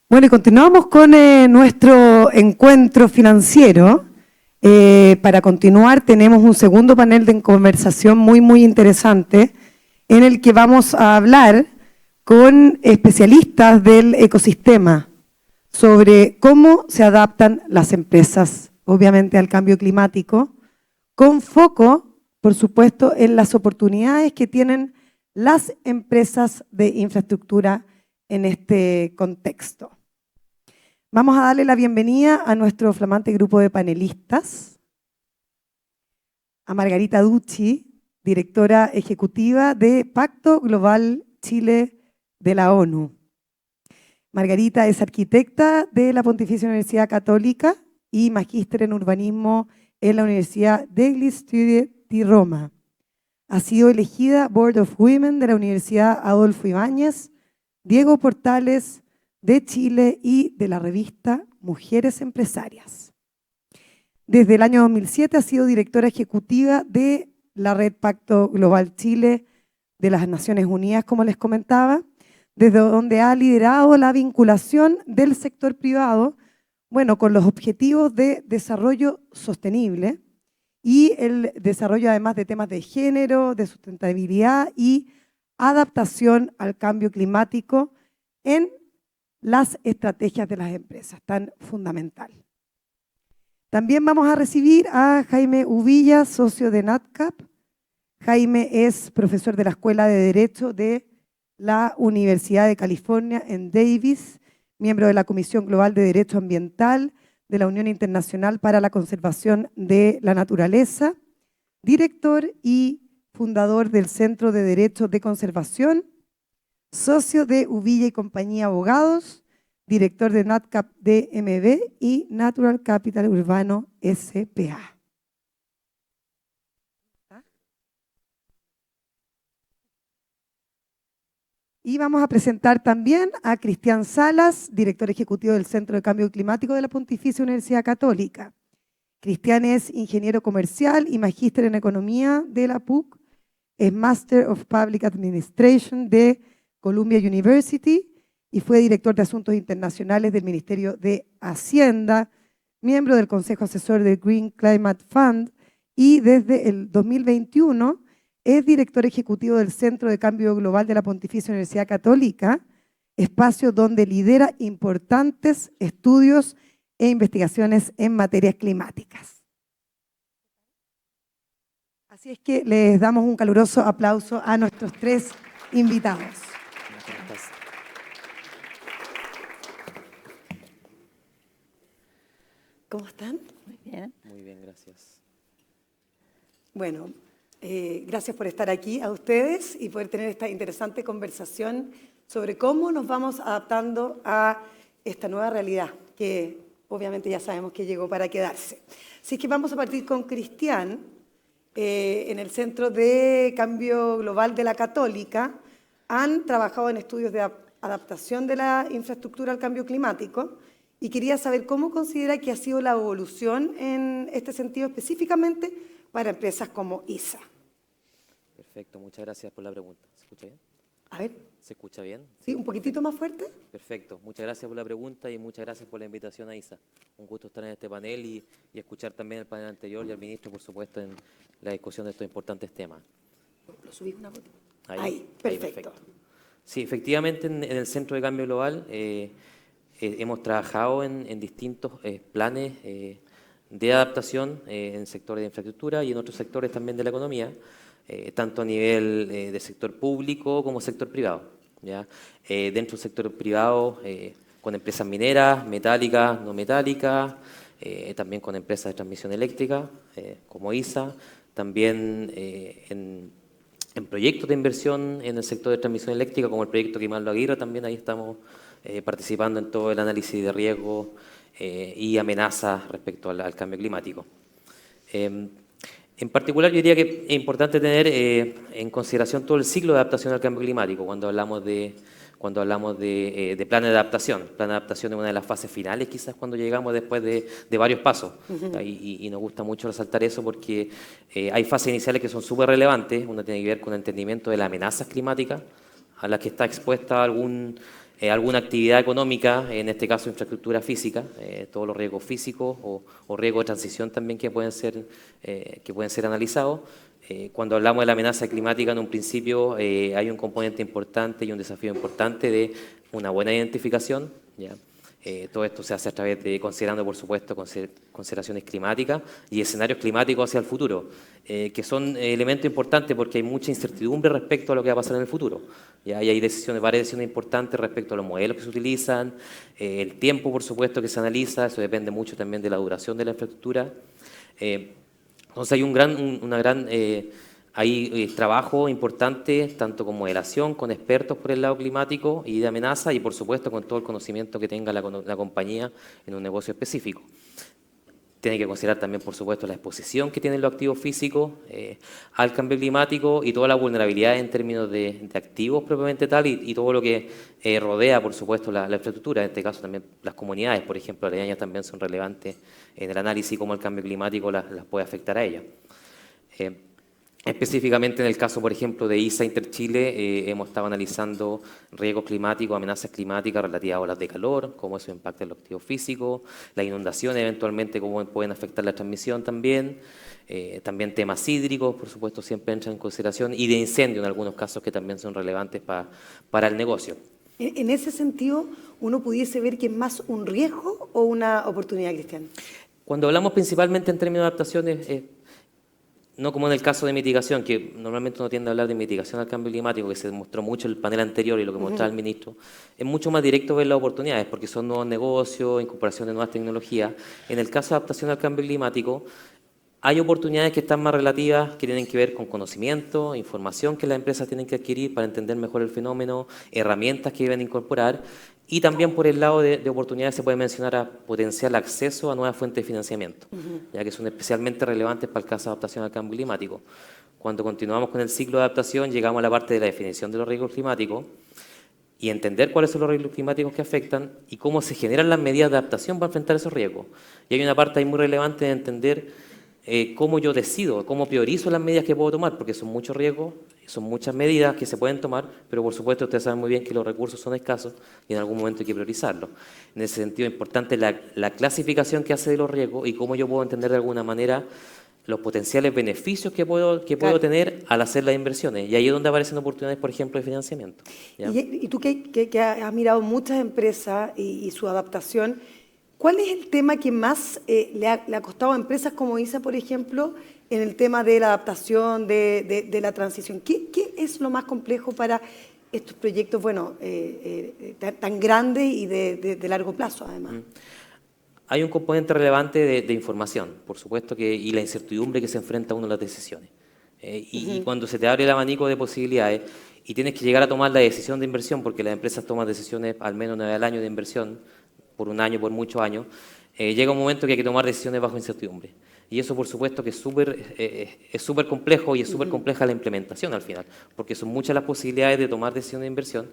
Bueno, y continuamos con nuestro encuentro financiero. Para continuar, tenemos un segundo panel de conversación muy interesante en el que vamos a hablar con especialistas del ecosistema sobre cómo se adaptan las empresas, obviamente, al cambio climático, con foco, por supuesto, en las oportunidades que tienen las empresas de infraestructura en este contexto. Vamos a darle la bienvenida a nuestro flamante grupo de panelistas, a Margarita Ducci, directora ejecutiva de Pacto Global Chile de la ONU. Margarita es arquitecta de la Pontificia Universidad Católica y magíster en urbanismo en la Universidad degli Studi di Roma. Ha sido elegida Board of Women de la Universidad Adolfo Ibáñez, Diego Portales de Chile y de la revista Mujeres Empresarias. Desde el año 2007 ha sido directora ejecutiva de la Red Pacto Global Chile de las Naciones Unidas, como les comentaba, desde donde ha liderado la vinculación del sector privado, bueno, con los objetivos de desarrollo sostenible y el desarrollo además de temas de género, de sustentabilidad y adaptación al cambio climático en las estrategias de las empresas, tan fundamental. También vamos a recibir a Jaime Uvilla, socio de NatCap. Jaime es profesor de la Escuela de Derecho de la Universidad de California en Davis, miembro de la Comisión Global de Derecho Ambiental de la Unión Internacional para la Conservación de la Naturaleza, director y fundador del Centro de Derecho de Conservación, socio de Uvilla y Compañía Abogados, director de NatCap DMB y Natural Capital Urbano S.p.A. Y vamos a presentar también a Cristian Salas, director ejecutivo del Centro de Cambio Climático de la Pontificia Universidad Católica. Cristian es ingeniero comercial y magíster en economía de la PUC, es Master of Public Administration de Columbia University y fue director de Asuntos Internacionales del Ministerio de Hacienda, miembro del Consejo Asesor del Green Climate Fund y desde el 2021 es director ejecutivo del Centro de Cambio Global de la Pontificia Universidad Católica, espacio donde lidera importantes estudios e investigaciones en materias climáticas. Así es que les damos un caluroso aplauso a nuestros tres invitados. ¿Cómo están? Muy bien. Muy bien, gracias. Bueno, gracias por estar aquí a ustedes y poder tener esta interesante conversación sobre cómo nos vamos adaptando a esta nueva realidad que obviamente ya sabemos que llegó para quedarse. Así que vamos a partir con Cristian, en el Centro de Cambio Global de la Católica. Han trabajado en estudios de adaptación de la infraestructura al cambio climático y quería saber cómo considera que ha sido la evolución en este sentido específicamente para empresas como ISA. Perfecto, muchas gracias por la pregunta. ¿Se escucha bien? A ver. ¿Se escucha bien? Sí, un poquitito más fuerte. Perfecto, muchas gracias por la pregunta y muchas gracias por la invitación a ISA. Un gusto estar en este panel y escuchar también el panel anterior y al ministro, por supuesto, en la discusión de estos importantes temas. ¿Lo subís una foto? Ahí, perfecto. Sí, efectivamente en el Centro de Cambio Global hemos trabajado en distintos planes de adaptación en el sector de infraestructura y en otros sectores también de la economía, tanto a nivel de sector público como sector privado. ¿Ya? Dentro del sector privado, con empresas mineras, metálicas, no metálicas, también con empresas de transmisión eléctrica, como ISA, también en proyectos de inversión en el sector de transmisión eléctrica, como el proyecto Grimaldo Aguirre, también ahí estamos participando en todo el análisis de riesgo y amenazas respecto al cambio climático. En particular, yo diría que es importante tener en consideración todo el ciclo de adaptación al cambio climático cuando hablamos de plan de adaptación. Plan de adaptación es una de las fases finales, quizás cuando llegamos después de varios pasos. Y nos gusta mucho resaltar eso porque hay fases iniciales que son súper relevantes. Una tiene que ver con el entendimiento de las amenazas climáticas a las que está expuesta algún alguna actividad económica, en este caso infraestructura física, todos los riesgos físicos o riesgos de transición también que pueden ser analizados. Cuando hablamos de la amenaza climática, en un principio hay un componente importante y un desafío importante de una buena identificación, ¿ya? Todo esto se hace a través de considerando, por supuesto, consideraciones climáticas y escenarios climáticos hacia el futuro, que son elementos importantes porque hay mucha incertidumbre respecto a lo que va a pasar en el futuro. ¿Ya? Y hay varias decisiones importantes respecto a los modelos que se utilizan, el tiempo, por supuesto, que se analiza, eso depende mucho también de la duración de la infraestructura. Entonces hay trabajo importante, tanto con modelación, con expertos por el lado climático y de amenaza, y por supuesto con todo el conocimiento que tenga la compañía en un negocio específico. Tiene que considerar también, por supuesto, la exposición que tienen los activos físicos al cambio climático y toda la vulnerabilidad en términos de activos propiamente tal y todo lo que rodea, por supuesto, la infraestructura. En este caso también las comunidades, por ejemplo, aledañas también son relevantes en el análisis cómo el cambio climático las puede afectar a ellas. Específicamente en el caso, por ejemplo, de ISA Interchile, hemos estado analizando riesgos climáticos, amenazas climáticas relativas a olas de calor, cómo eso impacta en los activos físicos, las inundaciones eventualmente, cómo pueden afectar la transmisión también, también temas hídricos, por supuesto, siempre entran en consideración, y de incendio en algunos casos que también son relevantes para el negocio. En ese sentido, ¿uno pudiese ver que es más un riesgo o una oportunidad, Cristian? Cuando hablamos principalmente en términos de adaptaciones, no como en el caso de mitigación, que normalmente uno tiende a hablar de mitigación al cambio climático, que se mostró mucho en el panel anterior y lo que mostraba el ministro, es mucho más directo ver las oportunidades, porque son nuevos negocios, incorporación de nuevas tecnologías. En el caso de adaptación al cambio climático, hay oportunidades que están más relativas, que tienen que ver con conocimiento, información que las empresas tienen que adquirir para entender mejor el fenómeno, herramientas que deben incorporar, y también por el lado de oportunidades se puede mencionar a potencial acceso a nuevas fuentes de financiamiento, ya que son especialmente relevantes para el caso de adaptación al cambio climático. Cuando continuamos con el ciclo de adaptación, llegamos a la parte de la definición de los riesgos climáticos y entender cuáles son los riesgos climáticos que afectan y cómo se generan las medidas de adaptación para enfrentar esos riesgos. Y hay una parte ahí muy relevante de entender cómo yo decido, cómo priorizo las medidas que puedo tomar, porque son muchos riesgos, son muchas medidas que se pueden tomar, pero por supuesto ustedes saben muy bien que los recursos son escasos y en algún momento hay que priorizarlos. En ese sentido es importante la clasificación que hace de los riesgos y cómo yo puedo entender de alguna manera los potenciales beneficios que puedo tener al hacer las inversiones. Y ahí es donde aparecen oportunidades, por ejemplo, de financiamiento. Y tú que has mirado muchas empresas y su adaptación, ¿cuál es el tema que más le ha costado a empresas como ISA, por ejemplo, en el tema de la adaptación, de la transición? ¿Qué es lo más complejo para estos proyectos tan grandes y de largo plazo, además? Hay un componente relevante de información, por supuesto, y la incertidumbre que se enfrenta uno a las decisiones. Y cuando se te abre el abanico de posibilidades y tienes que llegar a tomar la decisión de inversión, porque las empresas toman decisiones al menos una vez al año de inversión, por un año, por muchos años, llega un momento que hay que tomar decisiones bajo incertidumbre. Y eso, por supuesto, que es súper complejo y es súper compleja la implementación al final, porque son muchas las posibilidades de tomar decisiones de inversión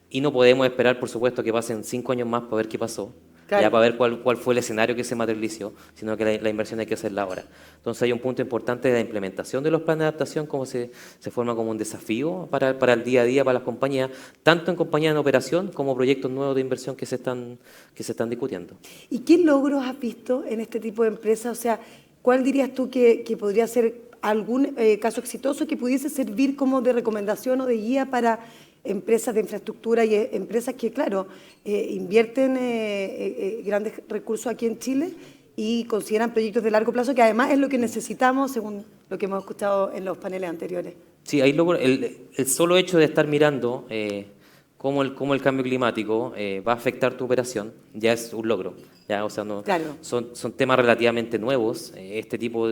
y no podemos esperar, por supuesto, que pasen 5 años más para ver qué pasó, claro, ya para ver cuál fue el escenario que se materializó, sino que la inversión hay que hacerla ahora. Entonces hay un punto importante de la implementación de los planes de adaptación, cómo se forma como un desafío para el día a día, para las compañías, tanto en compañías en operación como proyectos nuevos de inversión que se están discutiendo. ¿Y qué logros has visto en este tipo de empresas? O sea, ¿cuál dirías tú que podría ser algún caso exitoso que pudiese servir como de recomendación o de guía para empresas de infraestructura y empresas que, claro, invierten grandes recursos aquí en Chile y consideran proyectos de largo plazo, que además es lo que necesitamos, según lo que hemos escuchado en los paneles anteriores? Sí, ahí el solo hecho de estar mirando cómo el cambio climático va a afectar tu operación ya es un logro. Ya, o sea, claro, son temas relativamente nuevos.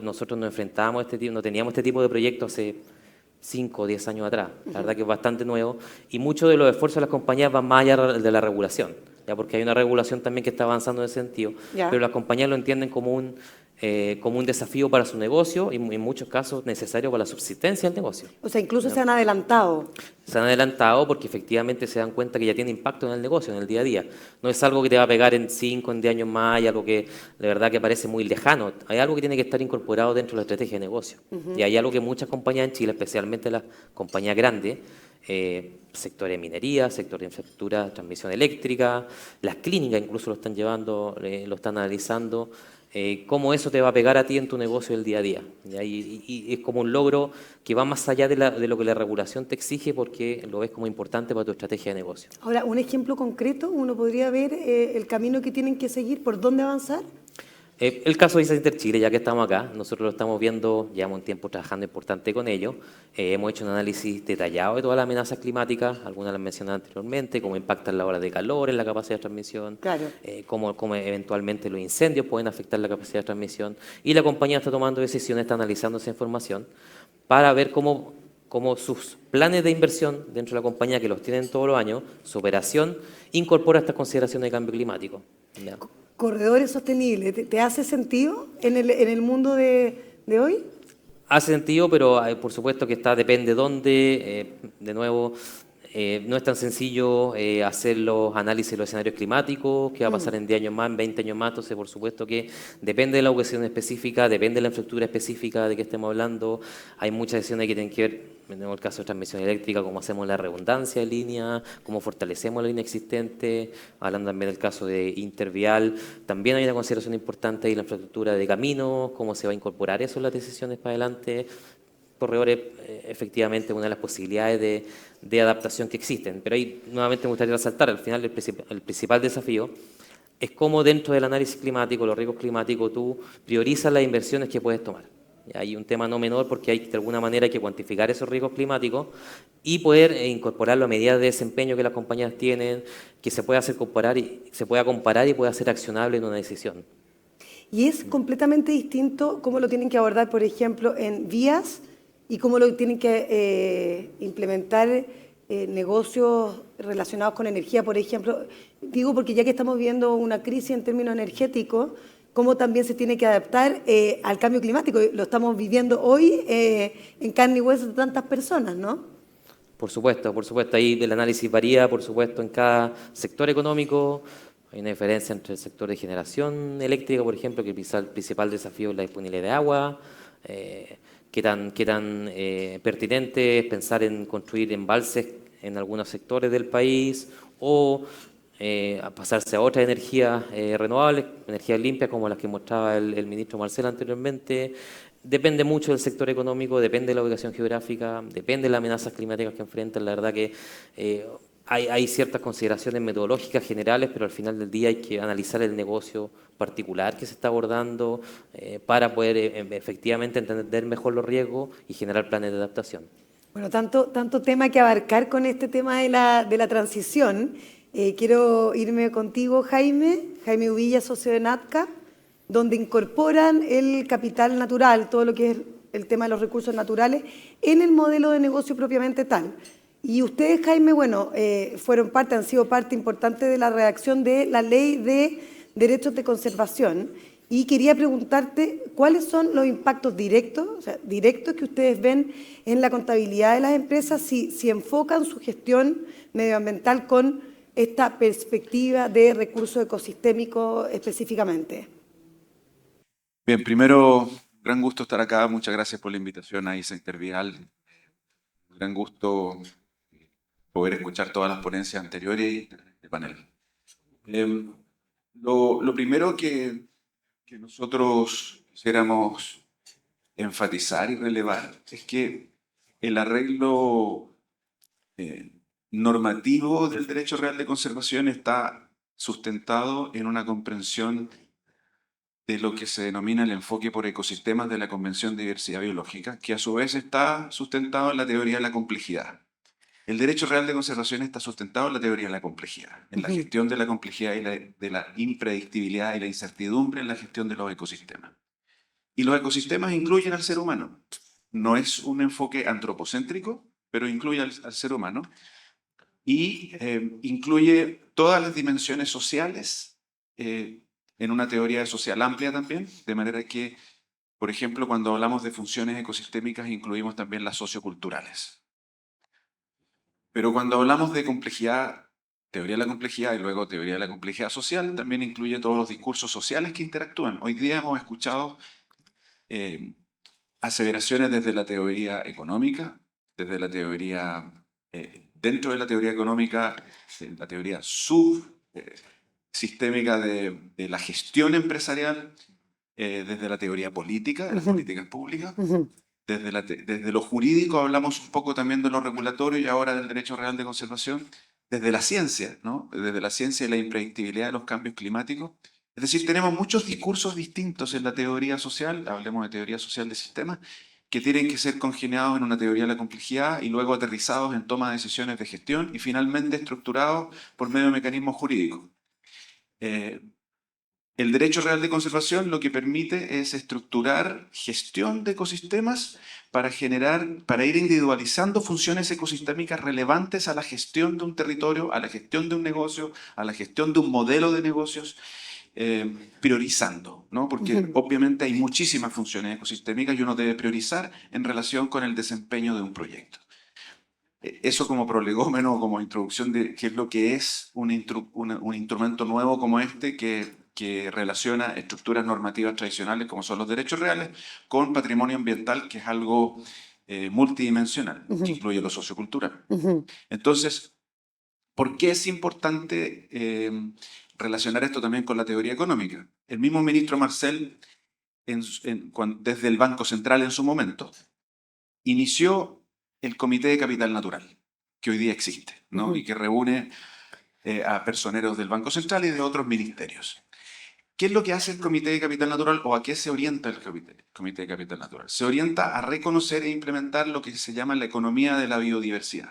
Nosotros nos enfrentábamos no teníamos este tipo de proyectos hace 5 o 10 años atrás. La verdad que es bastante nuevo y muchos de los esfuerzos de las compañías van más allá de la regulación, ya, porque hay una regulación también que está avanzando en ese sentido, pero las compañías lo entienden como un desafío para su negocio y en muchos casos necesario para la subsistencia del negocio. O sea, incluso se han adelantado. Se han adelantado porque efectivamente se dan cuenta que ya tiene impacto en el negocio, en el día a día. No es algo que te va a pegar en 5, en 10 años más, y algo que de verdad que parece muy lejano. Hay algo que tiene que estar incorporado dentro de la estrategia de negocio. Y hay algo que muchas compañías en Chile, especialmente las compañías grandes, sector de minería, sector de infraestructura, transmisión eléctrica, las clínicas incluso lo están llevando, lo están analizando, cómo eso te va a pegar a ti en tu negocio del día a día. ¿Ya? Y es como un logro que va más allá de lo que la regulación te exige porque lo ves como importante para tu estrategia de negocio. Ahora, un ejemplo concreto, uno podría ver el camino que tienen que seguir, por dónde avanzar. El caso de Center Chile, ya que estamos acá, nosotros lo estamos viendo, llevamos un tiempo trabajando importante con ellos. Hemos hecho un análisis detallado de todas las amenazas climáticas, algunas las mencioné anteriormente, cómo impactan las olas de calor en la capacidad de transmisión, Claro. cómo eventualmente los incendios pueden afectar la capacidad de transmisión. Y la compañía está tomando decisiones, está analizando esa información para ver cómo sus planes de inversión dentro de la compañía, que los tienen todos los años, su operación, incorpora estas consideraciones de cambio climático. ¿Ya? Corredores sostenibles, ¿te hace sentido en el mundo de hoy? Hace sentido, pero por supuesto que depende dónde, de nuevo, no es tan sencillo hacer los análisis de los escenarios climáticos, qué va a pasar en 10 años más, en 20 años más, entonces por supuesto que depende de la ubicación específica, depende de la infraestructura específica de que estemos hablando, hay muchas decisiones que tienen que ver, en el caso de transmisión eléctrica, cómo hacemos la redundancia de línea, cómo fortalecemos la línea existente, hablando también del caso de intervial, también hay una consideración importante ahí la infraestructura de caminos, cómo se va a incorporar eso en las decisiones para adelante. Corredores, efectivamente, una de las posibilidades de adaptación que existen. Pero ahí nuevamente me gustaría resaltar, al final el principal desafío es cómo dentro del análisis climático, los riesgos climáticos, tú priorizas las inversiones que puedes tomar. Hay un tema no menor porque hay de alguna manera hay que cuantificar esos riesgos climáticos y poder incorporarlo a medidas de desempeño que las compañías tienen, que se pueda comparar y pueda ser accionable en una decisión. Y es completamente distinto cómo lo tienen que abordar, por ejemplo, en vías y cómo lo tienen que implementar negocios relacionados con energía, por ejemplo. Digo porque ya que estamos viendo una crisis en términos energéticos, cómo también se tiene que adaptar al cambio climático. Lo estamos viviendo hoy en carne y hueso de tantas personas, ¿no? Por supuesto, ahí el análisis varía, por supuesto, en cada sector económico. Hay una diferencia entre el sector de generación eléctrica, por ejemplo, que el principal desafío es la disponibilidad de agua. Qué tan pertinente es pensar en construir embalses en algunos sectores del país o a pasarse a otras energías renovables, energías limpias como las que mostraba el ministro Marcelo anteriormente. Depende mucho del sector económico, depende de la ubicación geográfica, depende de las amenazas climáticas que enfrentan. La verdad que hay ciertas consideraciones metodológicas generales, pero al final del día hay que analizar el negocio particular que se está abordando para poder efectivamente entender mejor los riesgos y generar planes de adaptación. Bueno, tanto tema que abarcar con este tema de la transición. Quiero irme contigo, Jaime Uvilla, socio de NATCA, donde incorporan el capital natural, todo lo que es el tema de los recursos naturales, en el modelo de negocio propiamente tal. Y ustedes, Jaime, bueno, han sido parte importante de la redacción de la Ley de Derechos de Conservación. Y quería preguntarte cuáles son los impactos directos, o sea, directos que ustedes ven en la contabilidad de las empresas si enfocan su gestión medioambiental con esta perspectiva de recursos ecosistémicos específicamente. Bien, primero, gran gusto estar acá. Muchas gracias por la invitación a ISA Intervial. Gran gusto poder escuchar todas las ponencias anteriores del panel. Lo primero que nosotros quisiéramos enfatizar y relevar es que el arreglo normativo del derecho real de conservación está sustentado en una comprensión de lo que se denomina el enfoque por ecosistemas de la Convención de Diversidad Biológica, que a su vez está sustentado en la teoría de la complejidad. El derecho real de conservación está sustentado en la teoría de la complejidad, en la gestión de la complejidad y de la impredictibilidad y la incertidumbre en la gestión de los ecosistemas. Y los ecosistemas incluyen al ser humano. No es un enfoque antropocéntrico, pero incluye al ser humano y incluye todas las dimensiones sociales en una teoría social amplia también, de manera que, por ejemplo, cuando hablamos de funciones ecosistémicas incluimos también las socioculturales. Pero cuando hablamos de complejidad, teoría de la complejidad y luego teoría de la complejidad social, también incluye todos los discursos sociales que interactúan. Hoy día hemos escuchado aseveraciones desde la teoría económica, desde la teoría dentro de la teoría económica, la teoría subsistémica de la gestión empresarial, desde la teoría política, de las políticas públicas. Desde lo jurídico hablamos un poco también de lo regulatorio y ahora del derecho real de conservación. Desde la ciencia, ¿no? Desde la ciencia y la impredictibilidad de los cambios climáticos. Es decir, tenemos muchos discursos distintos en la teoría social, hablemos de teoría social de sistemas, que tienen que ser congeniados en una teoría de la complejidad y luego aterrizados en toma de decisiones de gestión y finalmente estructurados por medio de mecanismos jurídicos. El derecho real de conservación lo que permite es estructurar gestión de ecosistemas para ir individualizando funciones ecosistémicas relevantes a la gestión de un territorio, a la gestión de un negocio, a la gestión de un modelo de negocios, priorizando, ¿no? Porque obviamente hay muchísimas funciones ecosistémicas y uno debe priorizar en relación con el desempeño de un proyecto. Eso como prolegómeno, como introducción de qué es lo que es un instrumento nuevo como este que relaciona estructuras normativas tradicionales como son los derechos reales con patrimonio ambiental, que es algo multidimensional, que incluye lo sociocultural. Entonces, ¿por qué es importante relacionar esto también con la teoría económica? El mismo ministro Marcel, desde el Banco Central en su momento, inició el Comité de Capital Natural, que hoy día existe, ¿no? Y que reúne a personeros del Banco Central y de otros ministerios. ¿Qué es lo que hace el Comité de Capital Natural o a qué se orienta el Comité de Capital Natural? Se orienta a reconocer e implementar lo que se llama la economía de la biodiversidad.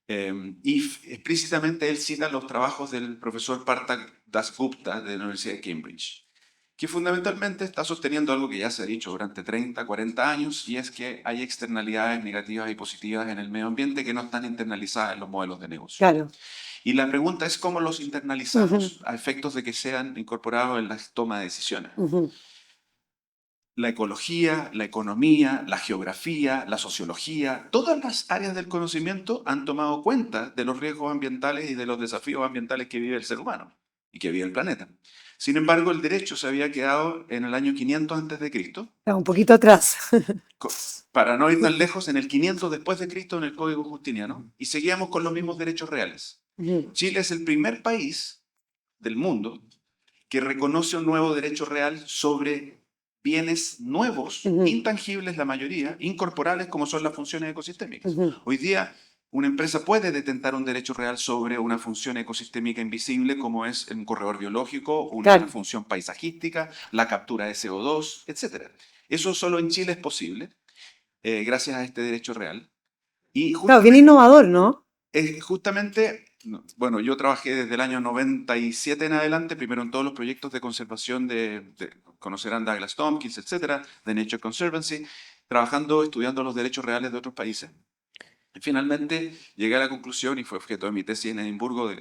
Y explícitamente él cita los trabajos del profesor Partha Dasgupta de la Universidad de Cambridge, que fundamentalmente está sosteniendo algo que ya se ha dicho durante 30, 40 años, y es que hay externalidades negativas y positivas en el medio ambiente que no están internalizadas en los modelos de negocio. Claro. Y la pregunta es cómo los internalizamos a efectos de que sean incorporados en la toma de decisiones. La ecología, la economía, la geografía, la sociología, todas las áreas del conocimiento han tomado cuenta de los riesgos ambientales y de los desafíos ambientales que vive el ser humano y que vive el planeta. Sin embargo, el derecho se había quedado en el año 500 a.C. Está un poquito atrás. Para no ir tan lejos, en el 500 después de Cristo en el Código Justiniano, y seguíamos con los mismos derechos reales. Chile es el primer país del mundo que reconoce un nuevo derecho real sobre bienes nuevos, intangibles la mayoría, incorporales como son las funciones ecosistémicas. Hoy día una empresa puede detentar un derecho real sobre una función ecosistémica invisible como es un corredor biológico, una función paisajística, la captura de CO2, etc. Eso solo en Chile es posible gracias a este derecho real. Y claro, bien innovador, ¿no? Justamente, bueno, yo trabajé desde el año 97 en adelante, primero en todos los proyectos de conservación conocerán Douglas Tompkins, etcétera, de Nature Conservancy, estudiando los derechos reales de otros países. Y finalmente llegué a la conclusión, y fue objeto de mi tesis en Edimburgo,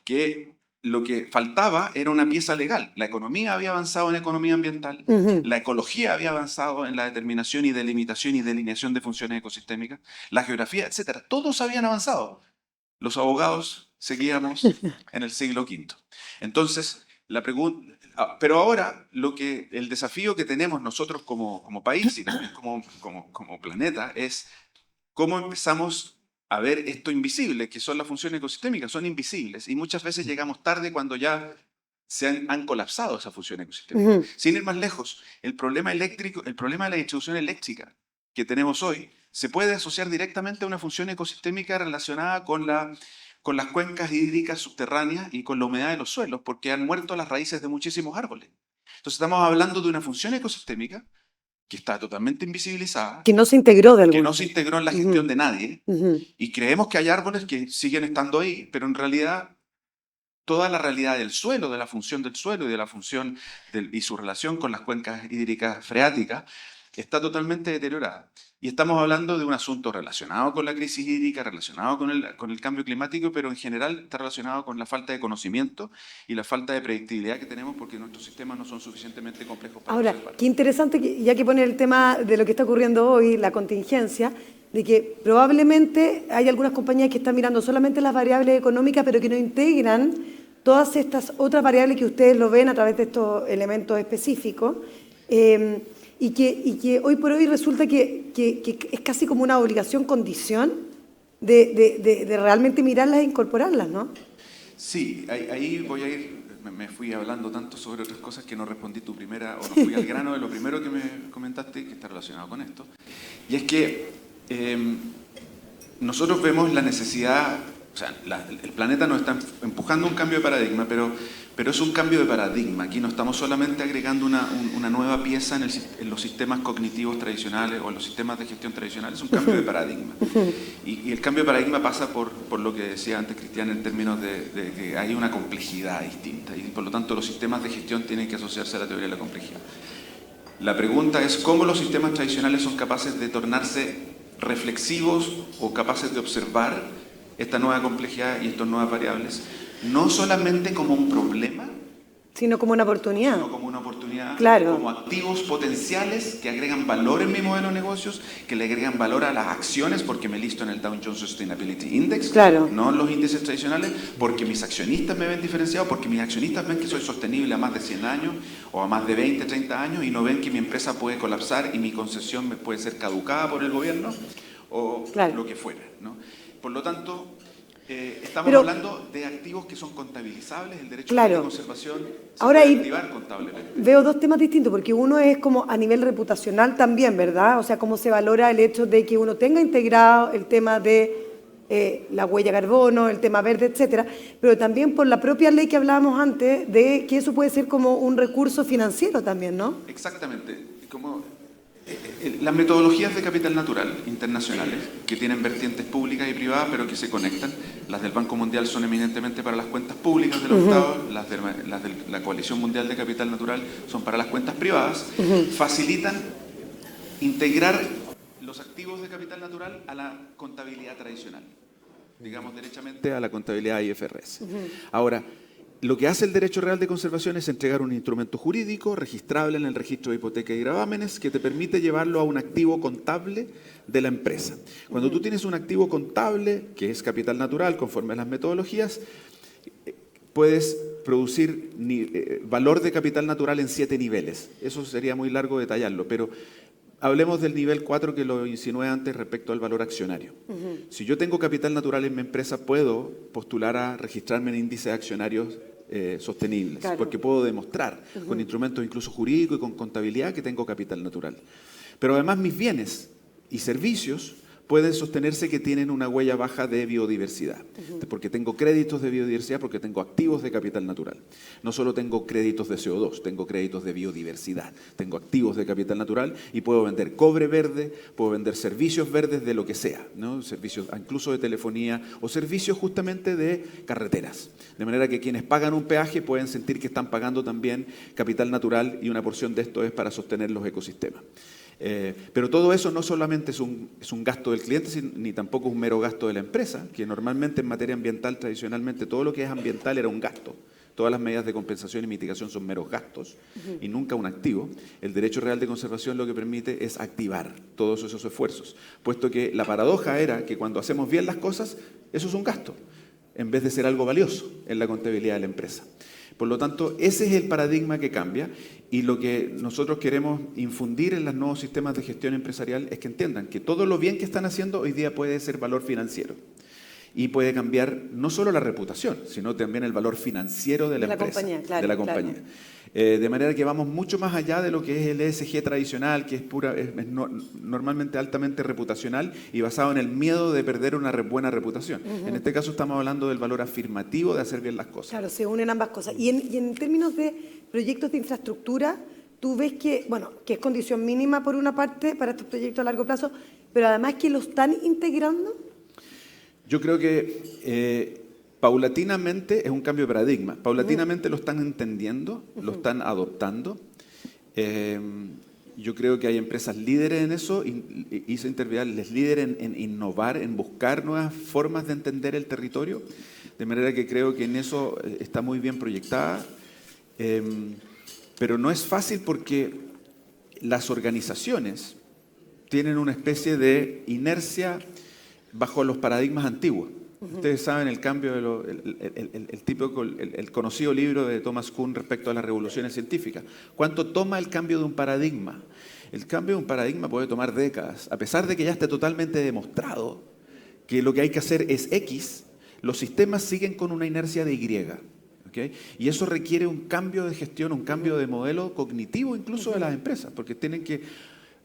que lo que faltaba era una pieza legal. La economía había avanzado en economía ambiental, la ecología había avanzado en la determinación y delimitación y delineación de funciones ecosistémicas, la geografía, etc. Todos habían avanzado. Los abogados seguíamos en el siglo V. Entonces, la pregunta... Pero ahora, el desafío que tenemos nosotros como país y también como planeta es cómo empezamos a ver esto invisible, que son las funciones ecosistémicas, son invisibles, y muchas veces llegamos tarde cuando ya han colapsado esas funciones ecosistémicas. Sin ir más lejos, el problema de la distribución eléctrica que tenemos hoy se puede asociar directamente a una función ecosistémica relacionada con las cuencas hídricas subterráneas y con la humedad de los suelos, porque han muerto las raíces de muchísimos árboles. Entonces estamos hablando de una función ecosistémica que está totalmente invisibilizada. Que no se integró de alguna Que no se integró en la gestión de nadie. Y creemos que hay árboles que siguen estando ahí, pero en realidad toda la realidad del suelo, de la función del suelo y de la función y su relación con las cuencas hídricas freáticas está totalmente deteriorada. Y estamos hablando de un asunto relacionado con la crisis hídrica, relacionado con el cambio climático, pero en general está relacionado con la falta de conocimiento y la falta de predictibilidad que tenemos porque nuestros sistemas no son suficientemente complejos para Ahora, observar. qué interesante, ya que pone el tema de lo que está ocurriendo hoy, la contingencia, de que probablemente hay algunas compañías que están mirando solamente las variables económicas, pero que no integran todas estas otras variables que ustedes lo ven a través de estos elementos específicos. Y que hoy por hoy resulta que es casi como una obligación condición de realmente mirarlas e incorporarlas, ¿no? Sí, ahí voy a ir, me fui hablando tanto sobre otras cosas que no respondí tu primera, o no fui al grano de lo primero que me comentaste, que está relacionado con esto. Y es que nosotros vemos la necesidad, o sea, el planeta nos está empujando un cambio de paradigma, pero es un cambio de paradigma. Aquí no estamos solamente agregando una nueva pieza en los sistemas cognitivos tradicionales o en los sistemas de gestión tradicionales, es un cambio de paradigma. Y el cambio de paradigma pasa por lo que decía antes Cristian en términos de que hay una complejidad distinta y por lo tanto los sistemas de gestión tienen que asociarse a la teoría de la complejidad. La pregunta es cómo los sistemas tradicionales son capaces de tornarse reflexivos o capaces de observar esta nueva complejidad y estas nuevas variables, no solamente como un problema, sino como una oportunidad. Sino como una oportunidad, claro, como activos potenciales que agregan valor en mi modelo de negocios, que le agregan valor a las acciones, porque me listo en el Dow Jones Sustainability Index, claro, no en los índices tradicionales, porque mis accionistas me ven diferenciado, porque mis accionistas ven que soy sostenible a más de 100 años o a más de 20, 30 años y no ven que mi empresa puede colapsar y mi concesión me puede ser caducada por el gobierno o claro, lo que fuera, ¿no? Por lo tanto, estamos hablando de activos que son contabilizables, el derecho claro, de conservación se ahora puede activar contablemente. Veo dos temas distintos, porque uno es como a nivel reputacional también, ¿verdad? O sea, cómo se valora el hecho de que uno tenga integrado el tema de la huella carbono, el tema verde, etcétera, pero también por la propia ley que hablábamos antes, de que eso puede ser como un recurso financiero también, ¿no? Exactamente. Las metodologías de capital natural internacionales, que tienen vertientes públicas y privadas, pero que se conectan, las del Banco Mundial son eminentemente para las cuentas públicas de los estados, las de la Coalición Mundial de Capital Natural son para las cuentas privadas, facilitan integrar los activos de capital natural a la contabilidad tradicional, digamos derechamente a la contabilidad IFRS. Ahora, lo que hace el derecho real de conservación es entregar un instrumento jurídico registrable en el registro de hipoteca y gravámenes que te permite llevarlo a un activo contable de la empresa. Cuando tú tienes un activo contable, que es capital natural conforme a las metodologías, puedes producir valor de capital natural en 7 niveles. Eso sería muy largo detallarlo, pero hablemos del nivel 4 que lo insinué antes respecto al valor accionario. Si yo tengo capital natural en mi empresa, puedo postular a registrarme en índice de accionarios sostenibles, claro, porque puedo demostrar con instrumentos incluso jurídicos y con contabilidad que tengo capital natural. Pero además mis bienes y servicios pueden sostenerse que tienen una huella baja de biodiversidad, porque tengo créditos de biodiversidad, porque tengo activos de capital natural. No solo tengo créditos de CO2, tengo créditos de biodiversidad, tengo activos de capital natural y puedo vender cobre verde, puedo vender servicios verdes de lo que sea, ¿no? Servicios incluso de telefonía o servicios justamente de carreteras. De manera que quienes pagan un peaje pueden sentir que están pagando también capital natural y una porción de esto es para sostener los ecosistemas. Pero todo eso no solamente es un gasto del cliente, ni tampoco es un mero gasto de la empresa, que normalmente en materia ambiental, tradicionalmente, todo lo que es ambiental era un gasto. Todas las medidas de compensación y mitigación son meros gastos y nunca un activo. El derecho real de conservación lo que permite es activar todos esos esfuerzos, puesto que la paradoja era que cuando hacemos bien las cosas, eso es un gasto, en vez de ser algo valioso en la contabilidad de la empresa. Por lo tanto, ese es el paradigma que cambia y lo que nosotros queremos infundir en los nuevos sistemas de gestión empresarial es que entiendan que todo lo bien que están haciendo hoy día puede ser valor financiero y puede cambiar no solo la reputación, sino también el valor financiero de la empresa, compañía, claro, de la compañía. Claro. De manera que vamos mucho más allá de lo que es el ESG tradicional, que es normalmente altamente reputacional y basado en el miedo de perder una buena reputación. En este caso estamos hablando del valor afirmativo de hacer bien las cosas. Claro, se unen ambas cosas. Y en términos de proyectos de infraestructura, tú ves que, bueno, que es condición mínima por una parte para estos proyectos a largo plazo, pero además que lo están integrando. Yo creo que paulatinamente es un cambio de paradigma. Paulatinamente lo están entendiendo, lo están adoptando. Yo creo que hay empresas líderes en eso, ISO Intervial es líder en innovar, en buscar nuevas formas de entender el territorio, de manera que creo que en eso está muy bien proyectada. Pero no es fácil porque las organizaciones tienen una especie de inercia bajo los paradigmas antiguos. Ustedes saben el cambio, el conocido libro de Thomas Kuhn respecto a las revoluciones científicas. ¿Cuánto toma el cambio de un paradigma? El cambio de un paradigma puede tomar décadas, a pesar de que ya esté totalmente demostrado que lo que hay que hacer es X, los sistemas siguen con una inercia de Y. ¿Okay? Y eso requiere un cambio de gestión, un cambio de modelo cognitivo incluso de las empresas, porque tienen que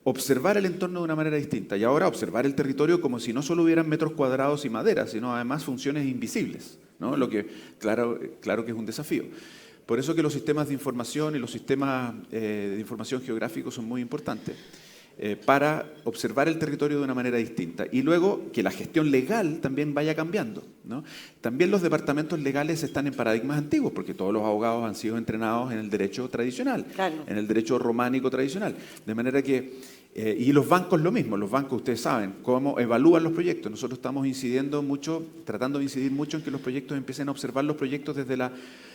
observar el entorno de una manera distinta. Y ahora observar el territorio como si no solo hubieran metros cuadrados y madera, sino además funciones invisibles, ¿no? Lo que, claro que es un desafío. Por eso que los sistemas de información y los sistemas de información geográficos son muy importantes para observar el territorio de una manera distinta. Y luego que la gestión legal también vaya cambiando, ¿no? También los departamentos legales están en paradigmas antiguos, porque todos los abogados han sido entrenados en el derecho tradicional, claro, en el derecho románico tradicional. De manera que, y los bancos lo mismo, los bancos, ustedes saben, cómo evalúan los proyectos. Nosotros estamos incidiendo mucho, tratando de incidir mucho en que los proyectos empiecen a observar los proyectos desde la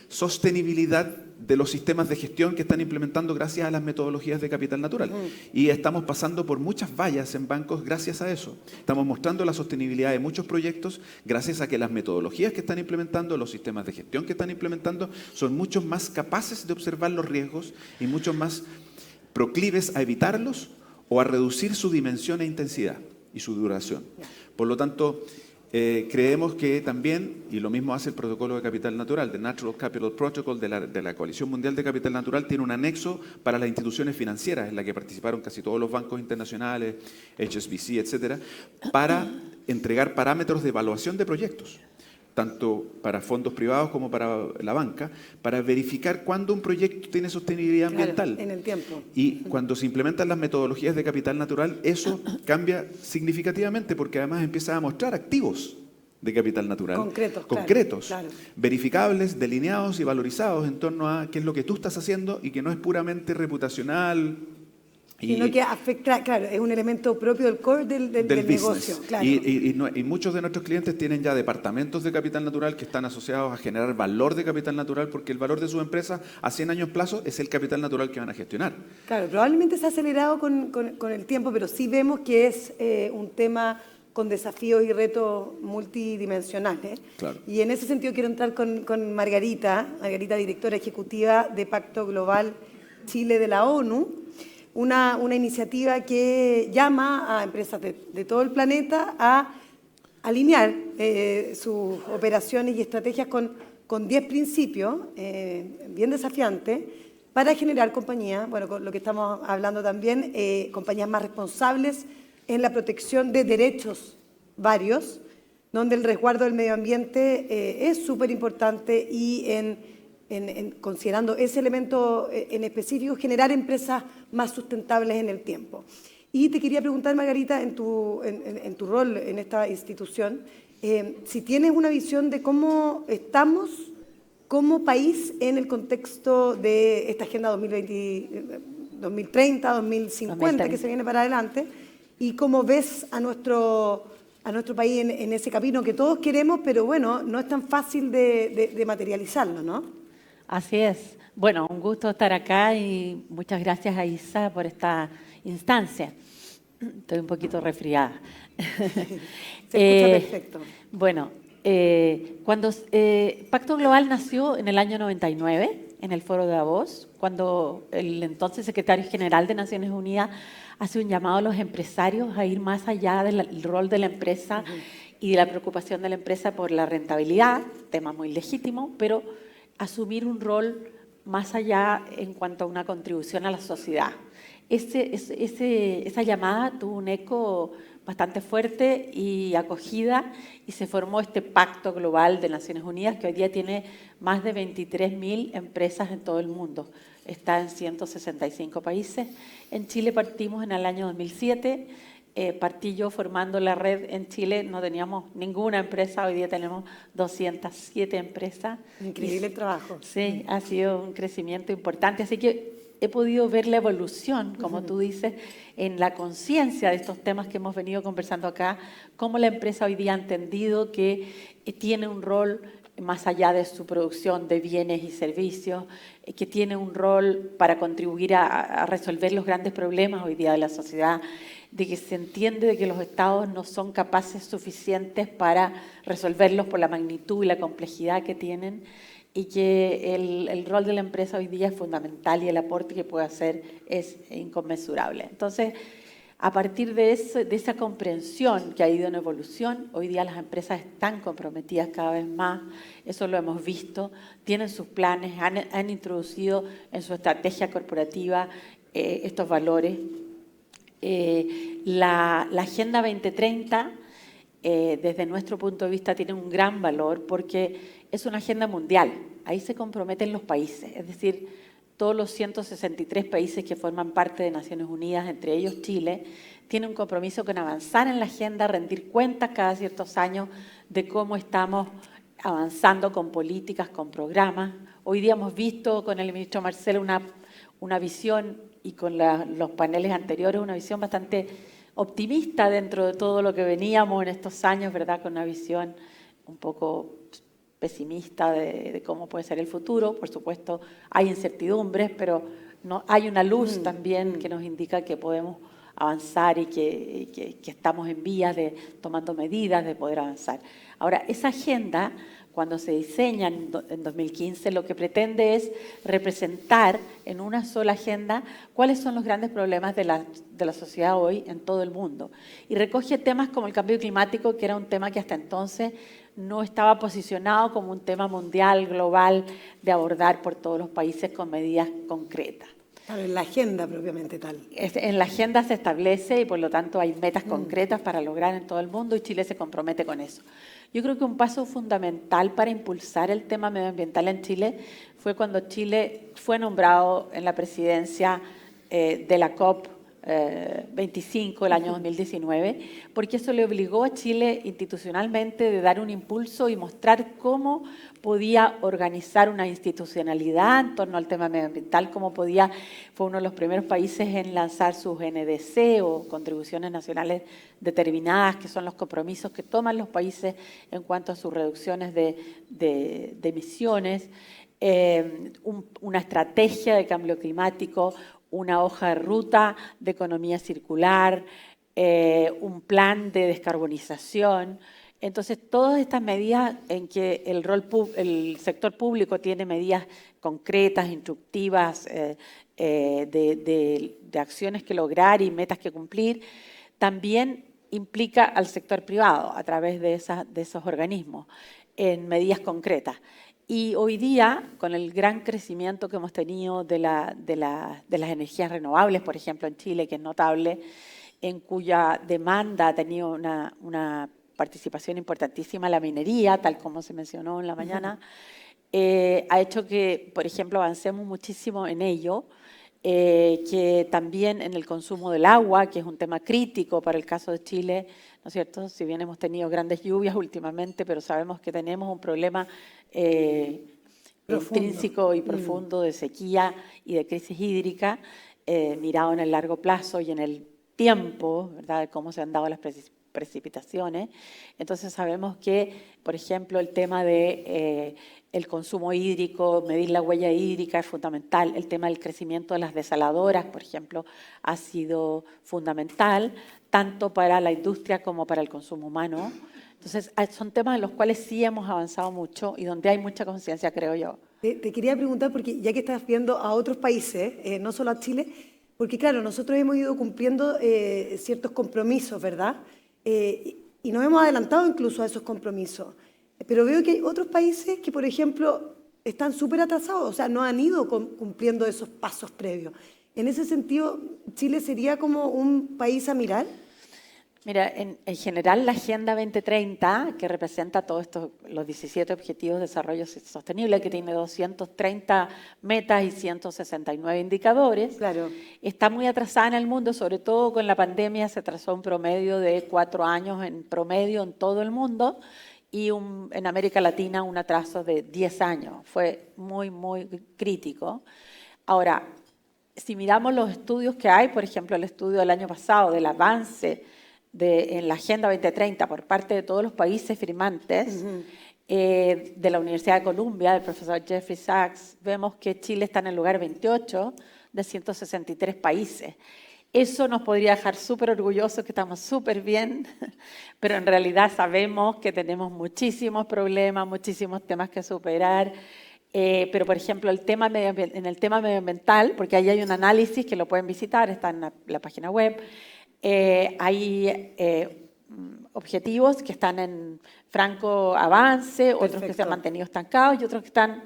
sostenibilidad de los sistemas de gestión que están implementando gracias a las metodologías de capital natural. Y estamos pasando por muchas vallas en bancos gracias a eso. Estamos mostrando la sostenibilidad de muchos proyectos gracias a que las metodologías que están implementando, los sistemas de gestión que están implementando, son mucho más capaces de observar los riesgos y mucho más proclives a evitarlos o a reducir su dimensión e intensidad y su duración. Por lo tanto, creemos que también, y lo mismo hace el protocolo de capital natural, The Natural Capital Protocol de la Coalición Mundial de Capital Natural, tiene un anexo para las instituciones financieras, en la que participaron casi todos los bancos internacionales, HSBC, etcétera, para entregar parámetros de evaluación de proyectos, tanto para fondos privados como para la banca, para verificar cuándo un proyecto tiene sostenibilidad ambiental. Claro, en el tiempo. Y cuando se implementan las metodologías de capital natural, eso cambia significativamente, porque además empieza a mostrar activos de capital natural. Concretos, claro, verificables, delineados y valorizados en torno a qué es lo que tú estás haciendo y que no es puramente reputacional. Sino que afecta, claro, es un elemento propio del core del negocio. Claro. Y muchos de nuestros clientes tienen ya departamentos de capital natural que están asociados a generar valor de capital natural, porque el valor de su empresa a 100 años plazo es el capital natural que van a gestionar. Claro, probablemente se ha acelerado con el tiempo, pero sí vemos que es un tema con desafíos y retos multidimensionales. Claro. Y en ese sentido quiero entrar con Margarita, directora ejecutiva de Pacto Global Chile de la ONU, una iniciativa que llama a empresas de todo el planeta a alinear sus operaciones y estrategias con 10 principios bien desafiantes para generar compañías, bueno, con lo que estamos hablando también, compañías más responsables en la protección de derechos varios, donde el resguardo del medio ambiente es súper importante y considerando ese elemento en específico, generar empresas más sustentables en el tiempo. Y te quería preguntar, Margarita, en tu rol en esta institución, si tienes una visión de cómo estamos como país en el contexto de esta Agenda 2030, 2050, que se viene para adelante, y cómo ves a nuestro país en ese camino que todos queremos, pero bueno, no es tan fácil de materializarlo, ¿no? Así es. Bueno, un gusto estar acá y muchas gracias a Isa por esta instancia. Estoy un poquito resfriada. Se escucha perfecto. Bueno, cuando Pacto Global nació en el año 99, en el Foro de Davos, cuando el entonces secretario general de Naciones Unidas hace un llamado a los empresarios a ir más allá del rol de la empresa y de la preocupación de la empresa por la rentabilidad, tema muy legítimo, pero asumir un rol más allá en cuanto a una contribución a la sociedad. Esa llamada tuvo un eco bastante fuerte y acogida, y se formó este Pacto Global de Naciones Unidas, que hoy día tiene más de 23.000 empresas en todo el mundo. Está en 165 países. En Chile partimos en el año 2007. Partí yo formando la red en Chile, no teníamos ninguna empresa, hoy día tenemos 207 empresas. Increíble el trabajo. Sí, ha sido un crecimiento importante, así que he podido ver la evolución, como tú dices, en la conciencia de estos temas que hemos venido conversando acá, cómo la empresa hoy día ha entendido que tiene un rol más allá de su producción de bienes y servicios, que tiene un rol para contribuir a resolver los grandes problemas hoy día de la sociedad, de que se entiende de que los estados no son capaces suficientes para resolverlos por la magnitud y la complejidad que tienen, y que el rol de la empresa hoy día es fundamental y el aporte que puede hacer es inconmensurable. Entonces, A partir de esa comprensión que ha ido en evolución, hoy día las empresas están comprometidas cada vez más, eso lo hemos visto, tienen sus planes, han introducido en su estrategia corporativa estos valores. La Agenda 2030, desde nuestro punto de vista, tiene un gran valor porque es una agenda mundial. Ahí se comprometen los países, es decir, todos los 163 países que forman parte de Naciones Unidas, entre ellos Chile, tienen un compromiso con avanzar en la agenda, rendir cuentas cada ciertos años de cómo estamos avanzando con políticas, con programas. Hoy día hemos visto con el ministro Marcelo una visión, y con los paneles anteriores, una visión bastante optimista dentro de todo lo que veníamos en estos años, ¿verdad? Con una visión un poco pesimista de cómo puede ser el futuro. Por supuesto, hay incertidumbres, pero no, hay una luz también que nos indica que podemos avanzar y que estamos en vías de tomando medidas de poder avanzar. Ahora, esa agenda, cuando se diseña en 2015, lo que pretende es representar en una sola agenda cuáles son los grandes problemas de la sociedad hoy en todo el mundo. Y recoge temas como el cambio climático, que era un tema que hasta entonces no estaba posicionado como un tema mundial, global, de abordar por todos los países con medidas concretas. Claro, en la agenda propiamente tal. En la agenda se establece y por lo tanto hay metas concretas para lograr en todo el mundo y Chile se compromete con eso. Yo creo que un paso fundamental para impulsar el tema medioambiental en Chile fue cuando Chile fue nombrado en la presidencia de la COP 25 el año 2019, porque eso le obligó a Chile institucionalmente de dar un impulso y mostrar cómo podía organizar una institucionalidad en torno al tema medioambiental, fue uno de los primeros países en lanzar sus NDC o contribuciones nacionales determinadas, que son los compromisos que toman los países en cuanto a sus reducciones de emisiones, una estrategia de cambio climático, una hoja de ruta de economía circular, un plan de descarbonización. Entonces, todas estas medidas en que el sector público tiene medidas concretas, instructivas, de acciones que lograr y metas que cumplir, también implica al sector privado a través de esos organismos en medidas concretas. Y hoy día, con el gran crecimiento que hemos tenido de las energías renovables, por ejemplo, en Chile, que es notable, en cuya demanda ha tenido una participación importantísima la minería, tal como se mencionó en la mañana, ha hecho que, por ejemplo, avancemos muchísimo en ello, que también en el consumo del agua, que es un tema crítico para el caso de Chile, ¿no es cierto? Si bien hemos tenido grandes lluvias últimamente, pero sabemos que tenemos un problema intrínseco y profundo de sequía y de crisis hídrica, mirado en el largo plazo y en el tiempo, ¿verdad?, de cómo se han dado las precipitaciones. Entonces sabemos que, por ejemplo, el tema de el consumo hídrico, medir la huella hídrica es fundamental. El tema del crecimiento de las desaladoras, por ejemplo, ha sido fundamental, tanto para la industria como para el consumo humano. Entonces, son temas en los cuales sí hemos avanzado mucho y donde hay mucha conciencia, creo yo. Te quería preguntar, porque ya que estás viendo a otros países, no solo a Chile, porque claro, nosotros hemos ido cumpliendo ciertos compromisos, ¿verdad? Y nos hemos adelantado incluso a esos compromisos. Pero veo que hay otros países que, por ejemplo, están súper atrasados, o sea, no han ido cumpliendo esos pasos previos. En ese sentido, ¿Chile sería como un país a mirar? Mira, en general la Agenda 2030, que representa todos los 17 Objetivos de Desarrollo Sostenible, que tiene 230 metas y 169 indicadores, claro, está muy atrasada en el mundo, sobre todo con la pandemia se atrasó un promedio de 4 años en promedio en todo el mundo, y en América Latina un atraso de 10 años. Fue muy, muy crítico. Ahora, si miramos los estudios que hay, por ejemplo, el estudio del año pasado del avance en la Agenda 2030 por parte de todos los países firmantes, de la Universidad de Columbia, del profesor Jeffrey Sachs, vemos que Chile está en el lugar 28 de 163 países. Eso nos podría dejar súper orgullosos, que estamos súper bien, pero en realidad sabemos que tenemos muchísimos problemas, muchísimos temas que superar. Pero, por ejemplo, en el tema medioambiental, porque ahí hay un análisis que lo pueden visitar, está en la página web, Hay objetivos que están en franco avance, otros que se Perfecto. han mantenido estancados y otros que están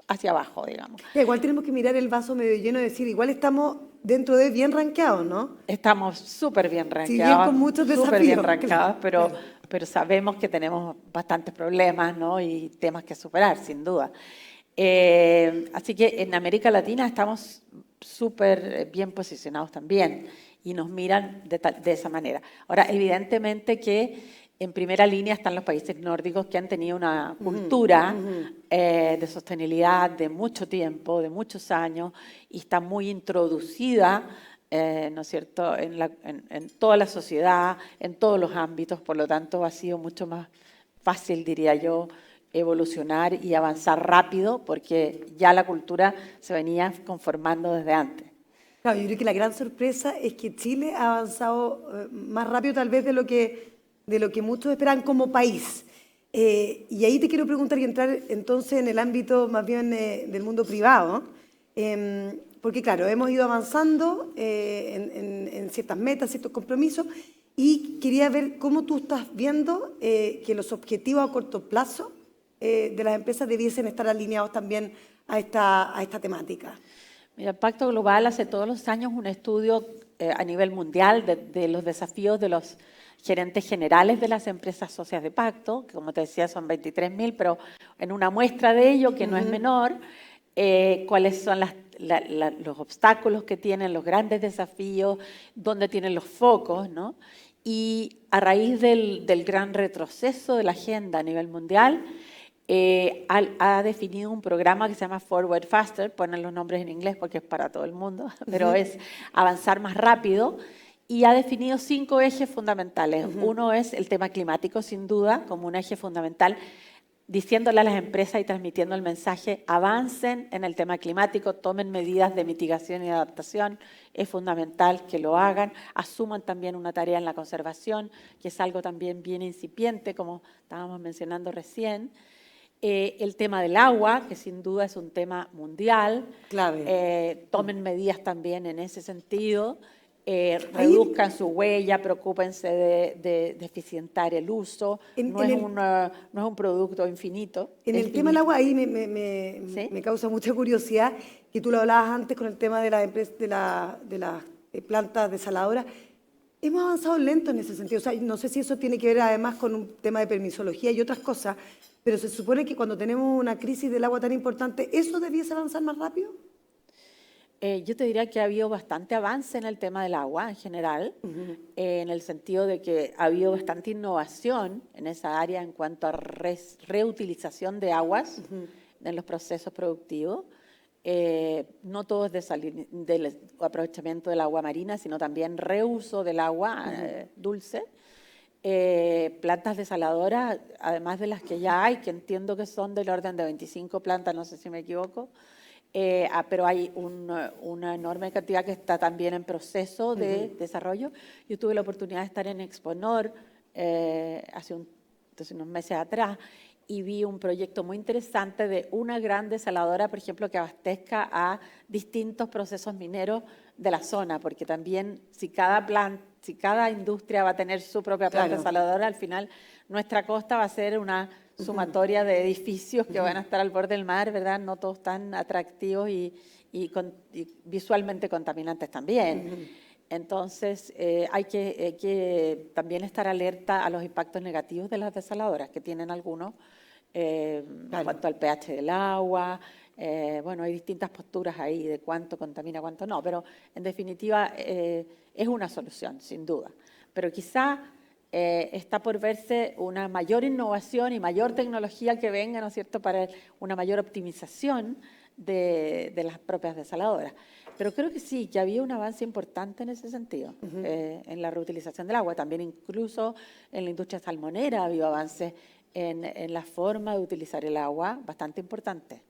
hacia abajo, digamos. Igual tenemos que mirar el vaso medio lleno y decir, igual estamos dentro de bien rankeados, ¿no? Estamos súper bien Si bien rankeados, con muchos súper bien desafíos, rankeados, claro. pero sabemos que tenemos bastantes problemas, ¿no? Y temas que superar, sin duda. Así que en América Latina estamos súper bien posicionados también y nos miran de esa manera. Ahora, evidentemente que en primera línea están los países nórdicos que han tenido una cultura de sostenibilidad de mucho tiempo, de muchos años, y está muy introducida, ¿no es cierto?, en toda la sociedad, en todos los ámbitos. Por lo tanto, ha sido mucho más fácil, diría yo, evolucionar y avanzar rápido, porque ya la cultura se venía conformando desde antes. Claro, yo creo que la gran sorpresa es que Chile ha avanzado más rápido tal vez de lo que muchos esperan como país. Y ahí te quiero preguntar y entrar entonces en el ámbito más bien del mundo privado, porque claro, hemos ido avanzando en ciertas metas, ciertos compromisos, y quería ver cómo tú estás viendo que los objetivos a corto plazo de las empresas debiesen estar alineados también a esta temática. Mira, el Pacto Global hace todos los años un estudio a nivel mundial de los desafíos de los gerentes generales de las empresas socias de Pacto, que como te decía son 23.000, pero en una muestra de ello, que no es menor, cuáles son los obstáculos que tienen, los grandes desafíos, dónde tienen los focos, ¿no? Y a raíz del gran retroceso de la agenda a nivel mundial, ha definido un programa que se llama Forward Faster, ponen los nombres en inglés porque es para todo el mundo, pero es avanzar más rápido, y ha definido 5 ejes fundamentales. Uno es el tema climático, sin duda, como un eje fundamental, diciéndole a las empresas y transmitiendo el mensaje, avancen en el tema climático, tomen medidas de mitigación y adaptación, es fundamental que lo hagan, asuman también una tarea en la conservación, que es algo también bien incipiente, como estábamos mencionando recién. El tema del agua, que sin duda es un tema mundial. Clave. Tomen medidas también en ese sentido. Reduzcan su huella, preocúpense de eficientar el uso. No es un producto infinito. En el tema del agua, ahí me causa mucha curiosidad, que tú lo hablabas antes con el tema de las plantas desaladoras. Hemos avanzado lento en ese sentido. O sea, no sé si eso tiene que ver además con un tema de permisología y otras cosas, pero se supone que cuando tenemos una crisis del agua tan importante, ¿eso debiese avanzar más rápido? Yo te diría que ha habido bastante avance en el tema del agua en general, en el sentido de que ha habido bastante innovación en esa área en cuanto a reutilización de aguas en los procesos productivos. No todo es del aprovechamiento del agua marina, sino también reuso del agua dulce. Plantas desaladoras, además de las que ya hay, que entiendo que son del orden de 25 plantas, no sé si me equivoco, pero hay una enorme cantidad que está también en proceso de desarrollo. Yo tuve la oportunidad de estar en Exponor hace unos meses atrás y vi un proyecto muy interesante de una gran desaladora, por ejemplo, que abastezca a distintos procesos mineros de la zona, porque también si cada industria va a tener su propia planta desaladora, al final nuestra costa va a ser una sumatoria de edificios que van a estar al borde del mar, ¿verdad? No todos tan atractivos y visualmente contaminantes también. Entonces, hay que también estar alerta a los impactos negativos de las desaladoras, que tienen algunos, en cuanto al pH del agua. Bueno, hay distintas posturas ahí de cuánto contamina, cuánto no, pero en definitiva es una solución, sin duda. Pero quizá está por verse una mayor innovación y mayor tecnología que venga, ¿no es cierto?, para una mayor optimización de las propias desaladoras. Pero creo que sí, que había un avance importante en ese sentido, en la reutilización del agua. También incluso en la industria salmonera ha habido avances en la forma de utilizar el agua, bastante importante.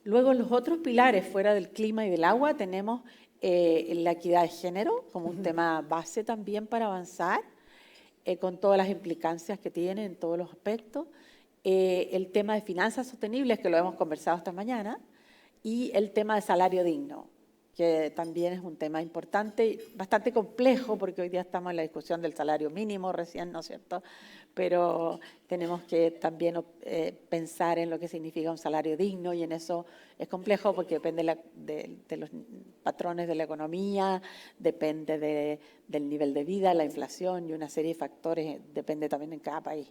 Luego, los otros pilares fuera del clima y del agua tenemos la equidad de género como un tema base también para avanzar, con todas las implicancias que tiene en todos los aspectos. El tema de finanzas sostenibles, que lo hemos conversado esta mañana, y el tema de salario digno. que también es un tema importante y bastante complejo, porque hoy día estamos en la discusión del salario mínimo recién, ¿no es cierto? Pero tenemos que también pensar en lo que significa un salario digno, y en eso es complejo porque depende de los patrones de la economía, depende del nivel de vida, la inflación y una serie de factores, depende también en cada país.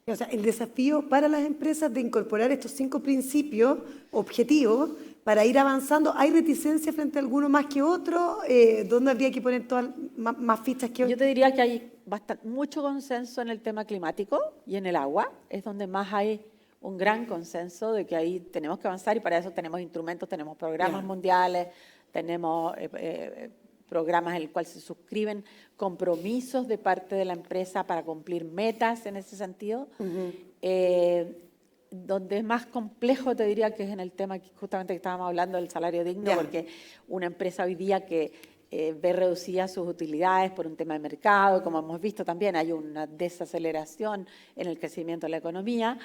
O sea, el desafío para las empresas de incorporar estos 5 principios objetivos para ir avanzando. ¿Hay reticencia frente a alguno más que otro? ¿Dónde habría que poner todas más fichas que Yo otros? te diría que hay mucho consenso en el tema climático y en el agua. Es donde más hay un gran consenso de que ahí tenemos que avanzar, y para eso tenemos instrumentos, tenemos programas mundiales, tenemos programas en el cual se suscriben compromisos de parte de la empresa para cumplir metas en ese sentido. Donde es más complejo, te diría que es en el tema justamente que estábamos hablando del salario digno, porque una empresa hoy día que ve reducidas sus utilidades por un tema de mercado, como hemos visto también, hay una desaceleración en el crecimiento de la economía,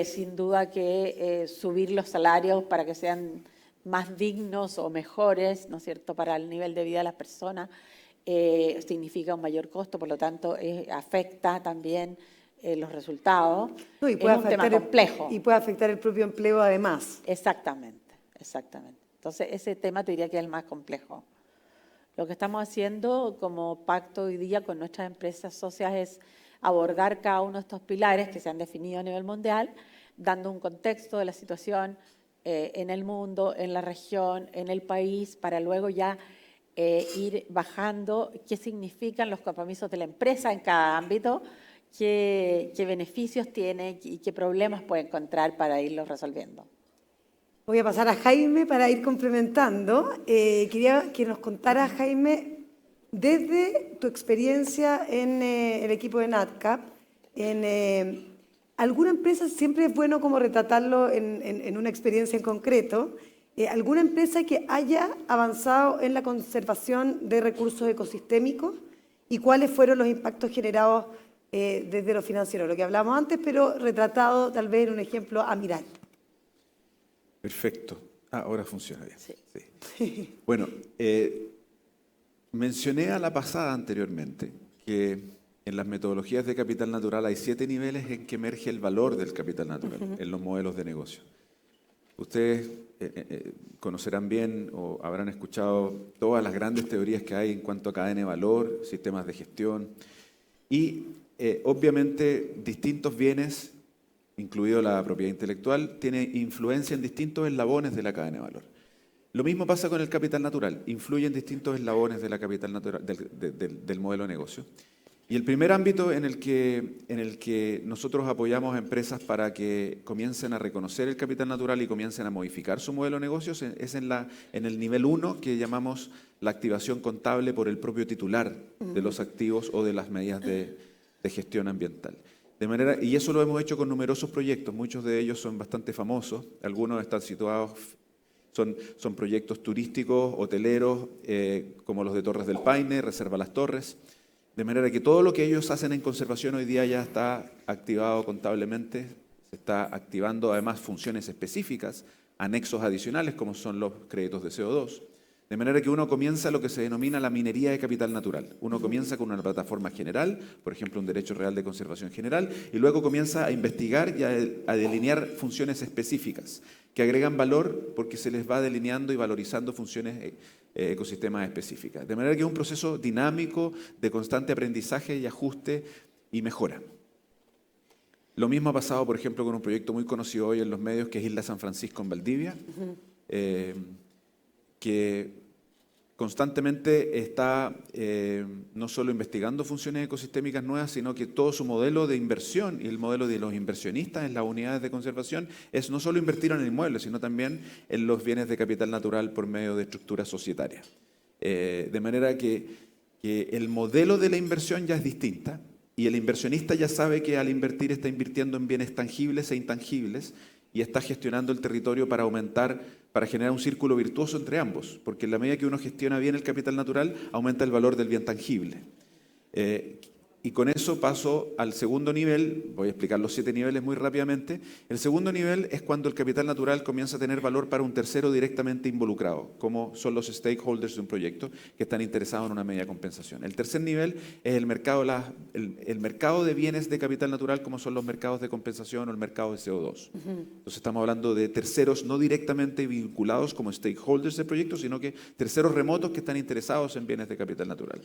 sin duda que subir los salarios para que sean más dignos o mejores, ¿no es cierto?, para el nivel de vida de las personas, significa un mayor costo, por lo tanto afecta también los resultados. No, y es puede un tema afectar complejo. Y puede afectar el propio empleo además. Exactamente, exactamente. Entonces ese tema te diría que es el más complejo. Lo que estamos haciendo como pacto hoy día con nuestras empresas socias es abordar cada uno de estos pilares que se han definido a nivel mundial, dando un contexto de la situación en el mundo, en la región, en el país, para luego ya ir bajando qué significan los compromisos de la empresa en cada ámbito, qué beneficios tiene y qué problemas puede encontrar para irlos resolviendo. Voy a pasar a Jaime para ir complementando. Quería que nos contara, Jaime, desde tu experiencia en el equipo de NatCap, ¿alguna empresa, siempre es bueno como retratarlo en una experiencia en concreto, alguna empresa que haya avanzado en la conservación de recursos ecosistémicos y cuáles fueron los impactos generados desde lo financiero? Lo que hablamos antes, pero retratado tal vez en un ejemplo a mirar. Perfecto. Ahora funciona bien. Sí. Sí. Bueno, mencioné a la pasada anteriormente que en las metodologías de capital natural hay 7 niveles en que emerge el valor del capital natural en los modelos de negocio. Ustedes conocerán bien o habrán escuchado todas las grandes teorías que hay en cuanto a cadena de valor, sistemas de gestión y obviamente distintos bienes, incluido la propiedad intelectual, tiene influencia en distintos eslabones de la cadena de valor. Lo mismo pasa con el capital natural, influye en distintos eslabones de la capital natural, del modelo de negocio. Y el primer ámbito en el que nosotros apoyamos a empresas para que comiencen a reconocer el capital natural y comiencen a modificar su modelo de negocios es en el nivel 1, que llamamos la activación contable por el propio titular de los activos o de las medidas de gestión ambiental. Y eso lo hemos hecho con numerosos proyectos, muchos de ellos son bastante famosos, algunos están situados, son proyectos turísticos, hoteleros, como los de Torres del Paine, Reserva Las Torres, de manera que todo lo que ellos hacen en conservación hoy día ya está activado contablemente, se está activando además funciones específicas, anexos adicionales como son los créditos de CO2. De manera que uno comienza lo que se denomina la minería de capital natural. Uno comienza con una plataforma general, por ejemplo, un derecho real de conservación general, y luego comienza a investigar y a delinear funciones específicas que agregan valor porque se les va delineando y valorizando funciones ecosistemas específicas. De manera que es un proceso dinámico de constante aprendizaje y ajuste y mejora. Lo mismo ha pasado, por ejemplo, con un proyecto muy conocido hoy en los medios que es Isla San Francisco en Valdivia, que constantemente está no solo investigando funciones ecosistémicas nuevas, sino que todo su modelo de inversión y el modelo de los inversionistas en las unidades de conservación es no solo invertir en el inmueble, sino también en los bienes de capital natural por medio de estructuras societarias. De manera que el modelo de la inversión ya es distinta y el inversionista ya sabe que al invertir está invirtiendo en bienes tangibles e intangibles y está gestionando el territorio para generar un círculo virtuoso entre ambos, porque en la medida que uno gestiona bien el capital natural, aumenta el valor del bien tangible. Y con eso paso al segundo nivel. Voy a explicar los 7 niveles muy rápidamente. El segundo nivel es cuando el capital natural comienza a tener valor para un tercero directamente involucrado, como son los stakeholders de un proyecto que están interesados en una media compensación. El tercer nivel es el mercado, el mercado de bienes de capital natural, como son los mercados de compensación o el mercado de CO2. Entonces estamos hablando de terceros no directamente vinculados como stakeholders de proyectos, sino que terceros remotos que están interesados en bienes de capital natural.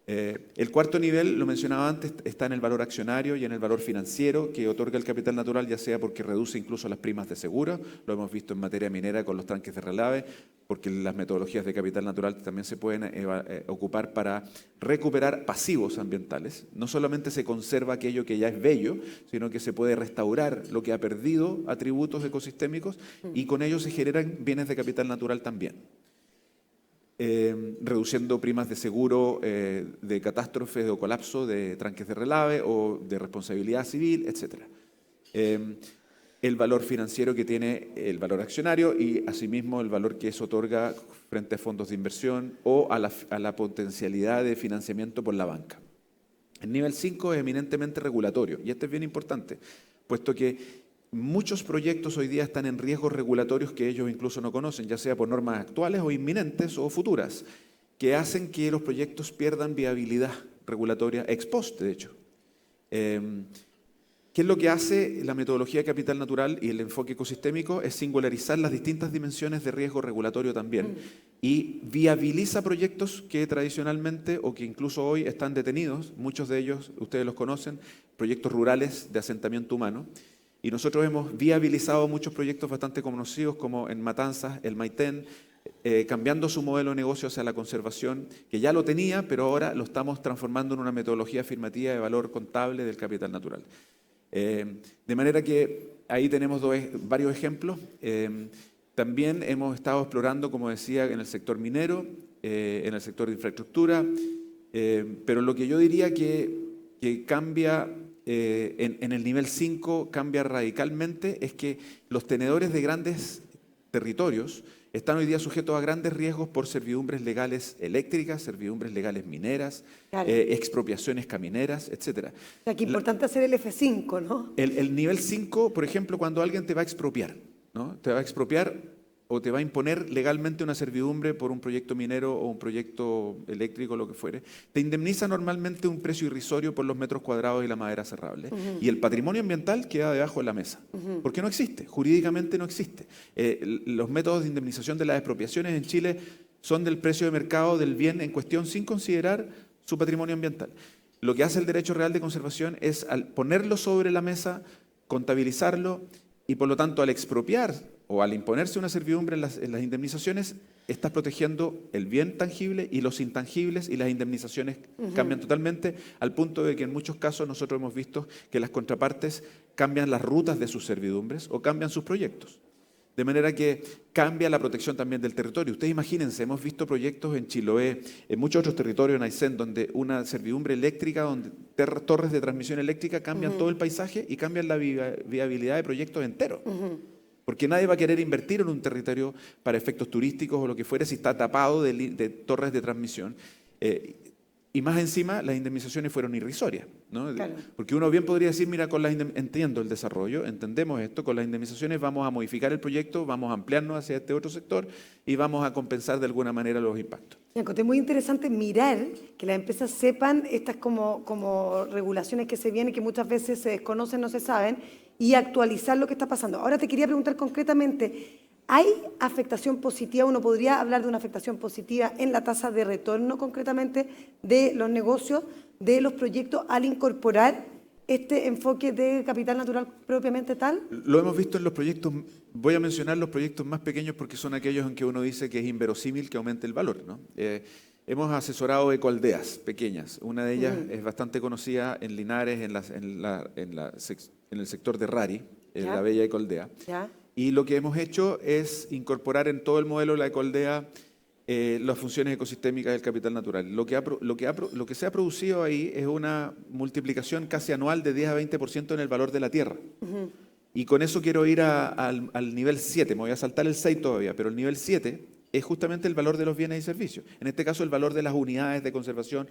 El cuarto nivel, lo mencionaba antes, está en el valor accionario y en el valor financiero que otorga el capital natural, ya sea porque reduce incluso las primas de seguro, lo hemos visto en materia minera con los tanques de relave, porque las metodologías de capital natural también se pueden ocupar para recuperar pasivos ambientales. No solamente se conserva aquello que ya es bello, sino que se puede restaurar lo que ha perdido atributos ecosistémicos y con ello se generan bienes de capital natural también. Reduciendo primas de seguro de catástrofes o colapso de tanques de relave o de responsabilidad civil, etc. El valor financiero que tiene el valor accionario y asimismo el valor que eso otorga frente a fondos de inversión o a la potencialidad de financiamiento por la banca. El nivel 5 es eminentemente regulatorio y este es bien importante, puesto que muchos proyectos hoy día están en riesgos regulatorios que ellos incluso no conocen, ya sea por normas actuales o inminentes o futuras, que hacen que los proyectos pierdan viabilidad regulatoria ex post, de hecho. ¿Qué es lo que hace la metodología de capital natural y el enfoque ecosistémico? Es singularizar las distintas dimensiones de riesgo regulatorio también y viabiliza proyectos que tradicionalmente o que incluso hoy están detenidos, muchos de ellos ustedes los conocen, proyectos rurales de asentamiento humano. Y nosotros hemos viabilizado muchos proyectos bastante conocidos como en Matanzas, el Maitén, cambiando su modelo de negocio hacia la conservación, que ya lo tenía, pero ahora lo estamos transformando en una metodología afirmativa de valor contable del capital natural. De manera que ahí tenemos varios ejemplos. También hemos estado explorando, como decía, en el sector minero, en el sector de infraestructura, pero lo que yo diría que cambia en el nivel 5 cambia radicalmente es que los tenedores de grandes territorios están hoy día sujetos a grandes riesgos por servidumbres legales eléctricas, servidumbres legales mineras, Claro. Expropiaciones camineras, etc. O sea, que es importante hacer el F5, ¿no? El nivel 5, por ejemplo, cuando alguien te va a expropiar, ¿no? Te va a expropiar o te va a imponer legalmente una servidumbre por un proyecto minero o un proyecto eléctrico, lo que fuere, te indemniza normalmente un precio irrisorio por los metros cuadrados y la madera cerrable. Y el patrimonio ambiental queda debajo de la mesa, porque no existe, jurídicamente no existe. Los métodos de indemnización de las expropiaciones en Chile son del precio de mercado del bien en cuestión sin considerar su patrimonio ambiental. Lo que hace el derecho real de conservación es, al ponerlo sobre la mesa, contabilizarlo y por lo tanto al expropiar o al imponerse una servidumbre en las indemnizaciones, estás protegiendo el bien tangible y los intangibles y las indemnizaciones cambian totalmente al punto de que en muchos casos nosotros hemos visto que las contrapartes cambian las rutas de sus servidumbres o cambian sus proyectos. De manera que cambia la protección también del territorio. Ustedes imagínense, hemos visto proyectos en Chiloé, en muchos otros territorios en Aysén, donde una servidumbre eléctrica, donde torres de transmisión eléctrica cambian todo el paisaje y cambian la viabilidad de proyectos enteros. Porque nadie va a querer invertir en un territorio para efectos turísticos o lo que fuere si está tapado de torres de transmisión. Y más encima, las indemnizaciones fueron irrisorias, ¿no? Claro. Porque uno bien podría decir, mira, entiendo el desarrollo, entendemos esto, con las indemnizaciones vamos a modificar el proyecto, vamos a ampliarnos hacia este otro sector y vamos a compensar de alguna manera los impactos. Me encontré muy interesante mirar que las empresas sepan estas como regulaciones que se vienen, que muchas veces se desconocen, no se saben, y actualizar lo que está pasando. Ahora te quería preguntar concretamente, ¿hay afectación positiva? ¿Uno podría hablar de una afectación positiva en la tasa de retorno concretamente de los negocios, de los proyectos, al incorporar este enfoque de capital natural propiamente tal? Lo hemos visto en los proyectos, voy a mencionar los proyectos más pequeños porque son aquellos en que uno dice que es inverosímil que aumente el valor, ¿no? Hemos asesorado ecoaldeas pequeñas. Una de ellas es bastante conocida en Linares, en el sector de Rari, la bella ecoaldea. ¿Ya? Y lo que hemos hecho es incorporar en todo el modelo de la ecoaldea las funciones ecosistémicas del capital natural. Lo que se ha producido ahí es una multiplicación casi anual de 10 a 20% en el valor de la tierra. Y con eso quiero ir al nivel 7, me voy a saltar el 6 todavía, pero el nivel 7 es justamente el valor de los bienes y servicios. En este caso, el valor de las unidades de conservación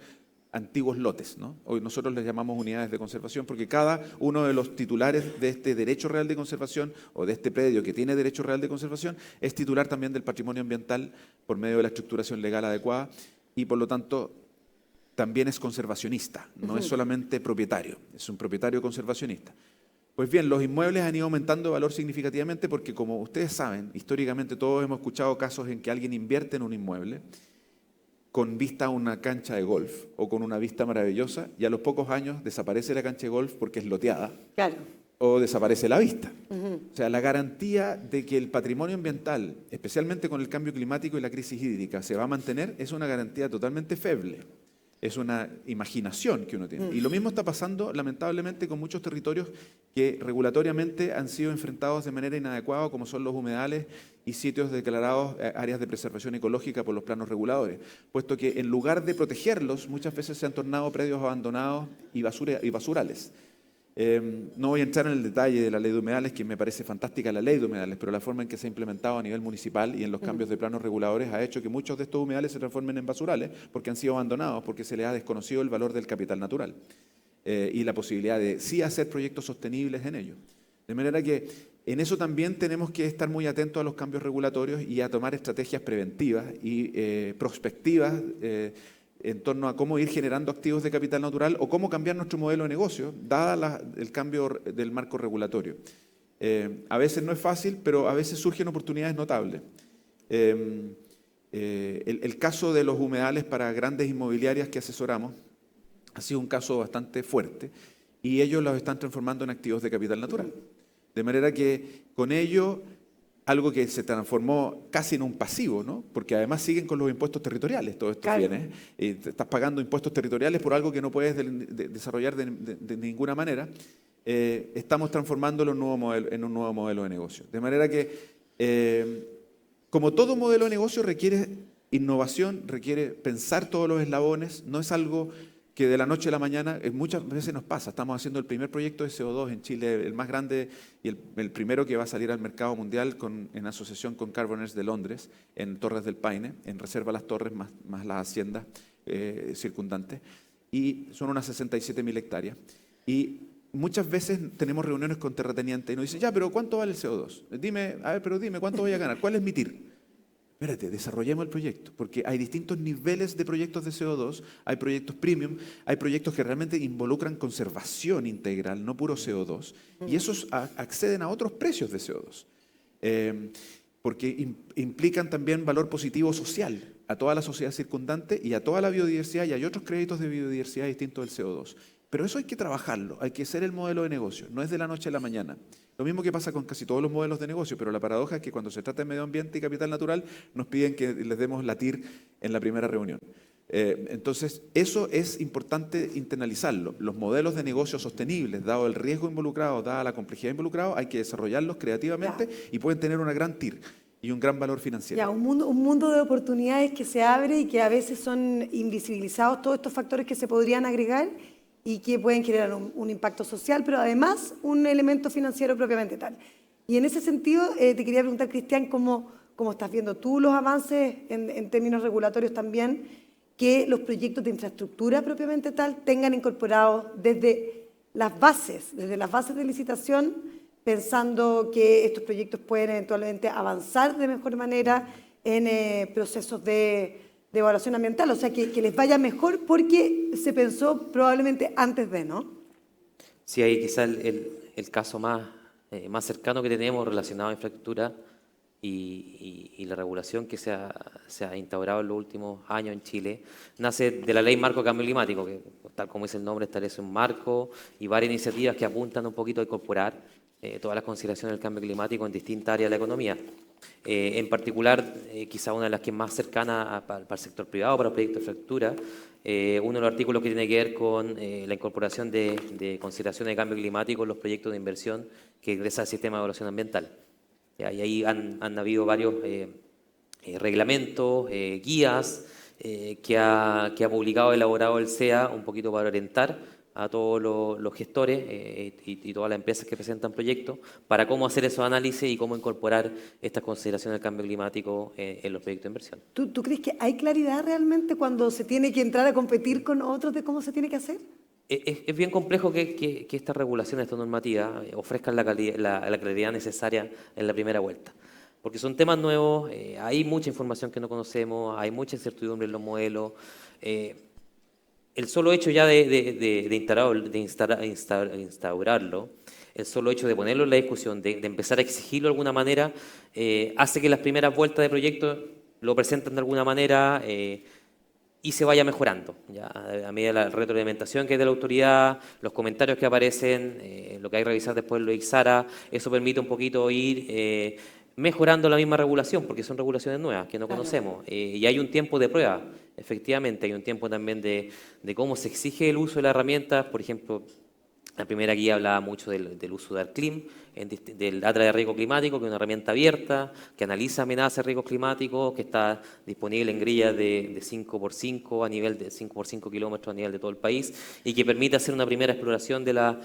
antiguos lotes, ¿no? Hoy nosotros les llamamos unidades de conservación porque cada uno de los titulares de este derecho real de conservación o de este predio que tiene derecho real de conservación es titular también del patrimonio ambiental por medio de la estructuración legal adecuada y por lo tanto también es conservacionista, no es solamente propietario, es un propietario conservacionista. Pues bien, los inmuebles han ido aumentando de valor significativamente porque, como ustedes saben, históricamente todos hemos escuchado casos en que alguien invierte en un inmueble con vista a una cancha de golf o con una vista maravillosa y a los pocos años desaparece la cancha de golf porque es loteada Claro. o desaparece la vista. O sea, la garantía de que el patrimonio ambiental, especialmente con el cambio climático y la crisis hídrica, se va a mantener es una garantía totalmente feble. Es una imaginación que uno tiene. Y lo mismo está pasando, lamentablemente, con muchos territorios que regulatoriamente han sido enfrentados de manera inadecuada, como son los humedales y sitios declarados áreas de preservación ecológica por los planos reguladores, puesto que en lugar de protegerlos, muchas veces se han tornado predios abandonados y basurales. No voy a entrar en el detalle de la ley de humedales, que me parece fantástica la ley de humedales, pero la forma en que se ha implementado a nivel municipal y en los cambios de planos reguladores ha hecho que muchos de estos humedales se transformen en basurales porque han sido abandonados, porque se les ha desconocido el valor del capital natural y la posibilidad de sí hacer proyectos sostenibles en ellos. De manera que en eso también tenemos que estar muy atentos a los cambios regulatorios y a tomar estrategias preventivas y prospectivas en torno a cómo ir generando activos de capital natural o cómo cambiar nuestro modelo de negocio, dada el cambio del marco regulatorio. A veces no es fácil, pero a veces surgen oportunidades notables. El caso de los humedales para grandes inmobiliarias que asesoramos ha sido un caso bastante fuerte y ellos los están transformando en activos de capital natural. De manera que con ello, algo que se transformó casi en un pasivo, ¿no? Porque además siguen con los impuestos territoriales todos estos bienes. Y te estás pagando impuestos territoriales por algo que no puedes desarrollar de ninguna manera. Estamos transformándolo en un nuevo modelo de negocio. De manera que, como todo modelo de negocio requiere innovación, requiere pensar todos los eslabones, no es algo que de la noche a la mañana, muchas veces nos pasa. Estamos haciendo el primer proyecto de CO2 en Chile, el más grande y el primero que va a salir al mercado mundial en asociación con Carboners de Londres, en Torres del Paine, en Reserva Las Torres, más las haciendas circundantes. Y son unas 67.000 hectáreas. Y muchas veces tenemos reuniones con terratenientes y nos dicen, ya, pero ¿cuánto vale el CO2? Dime, ¿cuánto voy a ganar? ¿Cuál es mi TIR? Espérate, desarrollemos el proyecto, porque hay distintos niveles de proyectos de CO2, hay proyectos premium, hay proyectos que realmente involucran conservación integral, no puro CO2, y esos acceden a otros precios de CO2, porque implican también valor positivo social a toda la sociedad circundante y a toda la biodiversidad, y hay otros créditos de biodiversidad distintos del CO2. Pero eso hay que trabajarlo, hay que hacer el modelo de negocio, no es de la noche a la mañana. Lo mismo que pasa con casi todos los modelos de negocio, pero la paradoja es que cuando se trata de medio ambiente y capital natural, nos piden que les demos la TIR en la primera reunión. Entonces, eso es importante internalizarlo. Los modelos de negocio sostenibles, dado el riesgo involucrado, dada la complejidad involucrada, hay que desarrollarlos creativamente y pueden tener una gran TIR y un gran valor financiero. Ya, un mundo de oportunidades que se abre y que a veces son invisibilizados todos estos factores que se podrían agregar y que pueden generar un impacto social, pero además un elemento financiero propiamente tal. Y en ese sentido, te quería preguntar, Cristian, ¿cómo estás viendo tú los avances en términos regulatorios también, que los proyectos de infraestructura propiamente tal tengan incorporados desde las bases de licitación, pensando que estos proyectos pueden eventualmente avanzar de mejor manera en procesos de evaluación ambiental, o sea, que les vaya mejor porque se pensó probablemente antes de, ¿no? Sí, ahí quizá el caso más cercano que tenemos relacionado a infraestructura y la regulación que se ha instaurado en los últimos años en Chile, nace de la Ley Marco de Cambio Climático, que tal como dice el nombre establece un marco y varias iniciativas que apuntan un poquito a incorporar todas las consideraciones del cambio climático en distintas áreas de la economía. En particular, quizá una de las que es más cercana para el sector privado, para los proyectos de infraestructura, uno de los artículos que tiene que ver con la incorporación de consideraciones de cambio climático en los proyectos de inversión que ingresa al sistema de evaluación ambiental. Y ahí han habido varios reglamentos, guías que ha publicado, elaborado el CEA un poquito para orientar a todos los gestores y todas las empresas que presentan proyectos para cómo hacer esos análisis y cómo incorporar estas consideraciones del cambio climático en los proyectos de inversión. ¿Tú crees que hay claridad realmente cuando se tiene que entrar a competir con otros de cómo se tiene que hacer? Es bien complejo que esta regulación, esta normativa, ofrezcan la claridad necesaria en la primera vuelta. Porque son temas nuevos, hay mucha información que no conocemos, hay mucha incertidumbre en los modelos. El solo hecho ya de instaurarlo, el solo hecho de ponerlo en la discusión, de empezar a exigirlo de alguna manera, hace que las primeras vueltas de proyectos lo presenten de alguna manera y se vaya mejorando. Ya, a medida de la retroalimentación que hay de la autoridad, los comentarios que aparecen, lo que hay que revisar después lo de IXARA, eso permite un poquito ir mejorando la misma regulación, porque son regulaciones nuevas que no conocemos. Y hay un tiempo de prueba, efectivamente, hay un tiempo también de cómo se exige el uso de las herramientas. Por ejemplo, la primera guía hablaba mucho del uso de ARCLIM, del Atlas de Riesgo Climático, que es una herramienta abierta, que analiza amenazas de riesgos climáticos, que está disponible en grillas de 5x5 a nivel de 5x5 kilómetros a nivel de todo el país y que permite hacer una primera exploración de la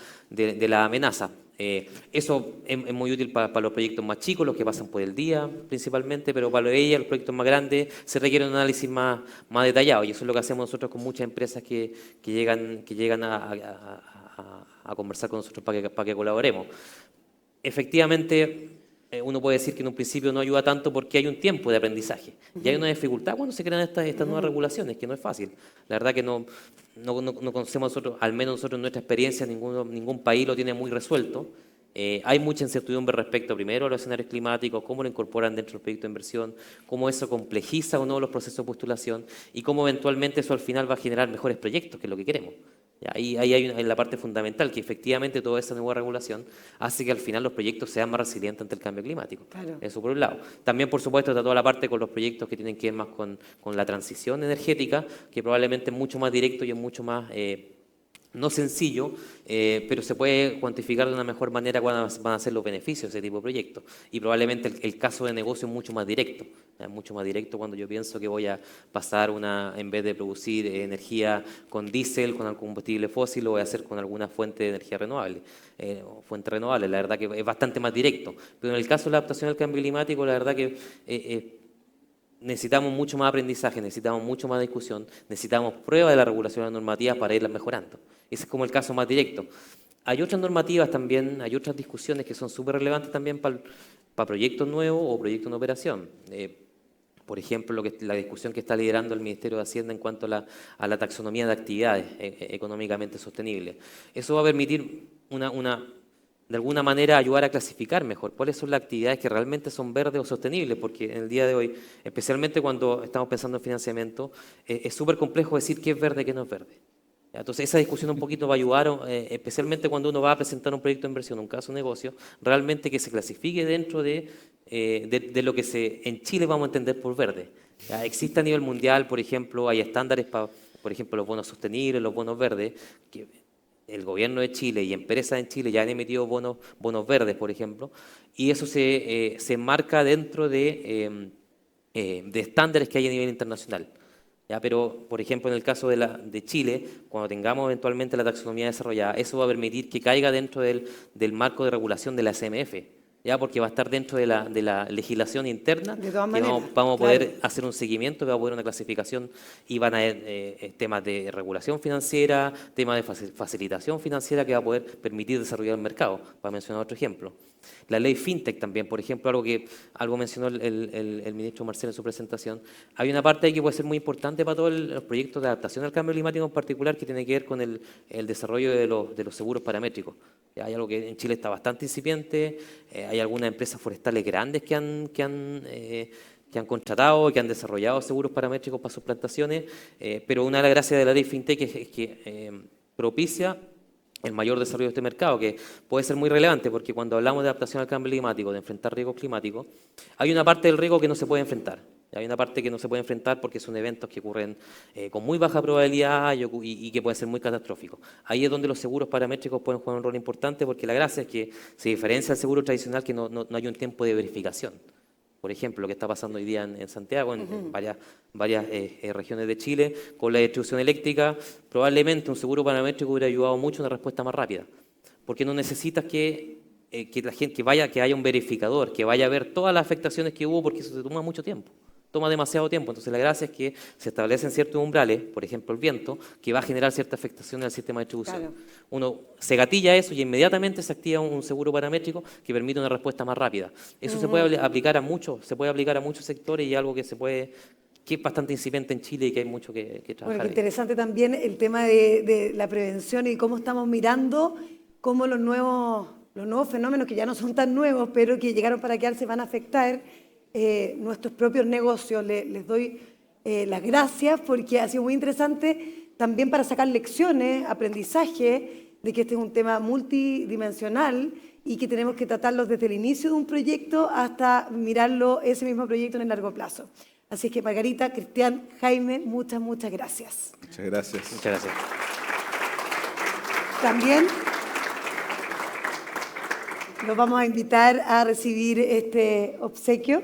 amenaza. Eso es muy útil para los proyectos más chicos, los que pasan por el día principalmente, pero para los proyectos más grandes se requiere un análisis más detallado, y eso es lo que hacemos nosotros con muchas empresas que llegan a conversar con nosotros para que colaboremos. Efectivamente, uno puede decir que en un principio no ayuda tanto porque hay un tiempo de aprendizaje y hay una dificultad cuando se crean estas nuevas regulaciones, que no es fácil. La verdad que no conocemos nosotros, al menos nosotros en nuestra experiencia, ningún país lo tiene muy resuelto. Hay mucha incertidumbre respecto primero a los escenarios climáticos, cómo lo incorporan dentro del proyecto de inversión, cómo eso complejiza o no los procesos de postulación y cómo eventualmente eso al final va a generar mejores proyectos, que es lo que queremos. Ahí hay la parte fundamental, que efectivamente toda esa nueva regulación hace que al final los proyectos sean más resilientes ante el cambio climático. Claro. Eso por un lado. También, por supuesto, está toda la parte con los proyectos que tienen que ver más con la transición energética, que probablemente es mucho más directo y es mucho más no sencillo, pero se puede cuantificar de una mejor manera cuáles van a ser los beneficios de ese tipo de proyectos. Y probablemente el caso de negocio es mucho más directo. Es mucho más directo cuando yo pienso que voy a pasar en vez de producir energía con diésel, con algún combustible fósil, lo voy a hacer con alguna fuente de energía renovable, fuente renovable. La verdad que es bastante más directo. Pero en el caso de la adaptación al cambio climático, la verdad que necesitamos mucho más aprendizaje, necesitamos mucho más discusión, necesitamos prueba de la regulación de las normativas para irlas mejorando. Ese es como el caso más directo. Hay otras normativas también, hay otras discusiones que son súper relevantes también para proyectos nuevos o proyectos en operación. Por ejemplo, la discusión que está liderando el Ministerio de Hacienda en cuanto a la taxonomía de actividades económicamente sostenibles. Eso va a permitir de alguna manera ayudar a clasificar mejor cuáles son las actividades que realmente son verdes o sostenibles, porque en el día de hoy, especialmente cuando estamos pensando en financiamiento, es súper complejo decir qué es verde y qué no es verde. Entonces esa discusión un poquito va a ayudar, especialmente cuando uno va a presentar un proyecto de inversión, un caso de negocio, realmente que se clasifique dentro de lo que en Chile vamos a entender por verde. Existe a nivel mundial, por ejemplo, hay estándares para, por ejemplo, los bonos sostenibles, los bonos verdes, que el gobierno de Chile y empresas en Chile ya han emitido bonos verdes, por ejemplo, y eso se enmarca dentro de estándares que hay a nivel internacional. Pero, por ejemplo, en el caso de Chile, cuando tengamos eventualmente la taxonomía desarrollada, eso va a permitir que caiga dentro del marco de regulación de la CMF, porque va a estar dentro de la legislación interna, De todas que maneras, vamos a poder claro. hacer un seguimiento, va a poder una clasificación y van a haber temas de regulación financiera, temas de facilitación financiera que va a poder permitir desarrollar el mercado, para mencionar otro ejemplo. La ley FinTech también, por ejemplo, algo mencionó el ministro Marcelo en su presentación. Hay una parte ahí que puede ser muy importante para todos los proyectos de adaptación al cambio climático en particular, que tiene que ver con el desarrollo de los seguros paramétricos. Hay algo que en Chile está bastante incipiente, hay algunas empresas forestales grandes que han contratado, que han desarrollado seguros paramétricos para sus plantaciones, pero una de las gracias de la ley FinTech es que propicia el mayor desarrollo de este mercado, que puede ser muy relevante, porque cuando hablamos de adaptación al cambio climático, de enfrentar riesgos climáticos, hay una parte del riesgo que no se puede enfrentar. Hay una parte que no se puede enfrentar porque son eventos que ocurren con muy baja probabilidad y que pueden ser muy catastróficos. Ahí es donde los seguros paramétricos pueden jugar un rol importante, porque la gracia es que se diferencia del seguro tradicional, que no hay un tiempo de verificación. Por ejemplo, lo que está pasando hoy día en Santiago, en varias regiones de Chile, con la distribución eléctrica, probablemente un seguro paramétrico hubiera ayudado mucho a una respuesta más rápida. Porque no necesitas que la gente, que haya un verificador, que vaya a ver todas las afectaciones que hubo, porque eso se toma mucho tiempo. Toma demasiado tiempo. Entonces, la gracia es que se establecen ciertos umbrales, por ejemplo, el viento, que va a generar cierta afectación al sistema de distribución. Claro. Uno se gatilla eso y inmediatamente se activa un seguro paramétrico que permite una respuesta más rápida. Eso se puede aplicar a muchos sectores y algo que es bastante incipiente en Chile y que hay mucho que trabajar. Bueno, qué ahí. interesante también el tema de la prevención y cómo estamos mirando cómo los nuevos fenómenos, que ya no son tan nuevos, pero que llegaron para quedarse, van a afectar nuestros propios negocios. Les doy las gracias porque ha sido muy interesante también para sacar lecciones, aprendizaje, de que este es un tema multidimensional y que tenemos que tratarlo desde el inicio de un proyecto hasta mirarlo, ese mismo proyecto, en el largo plazo. Así es que, Margarita, Cristian, Jaime, muchas gracias. Muchas gracias. Muchas gracias. También los vamos a invitar a recibir este obsequio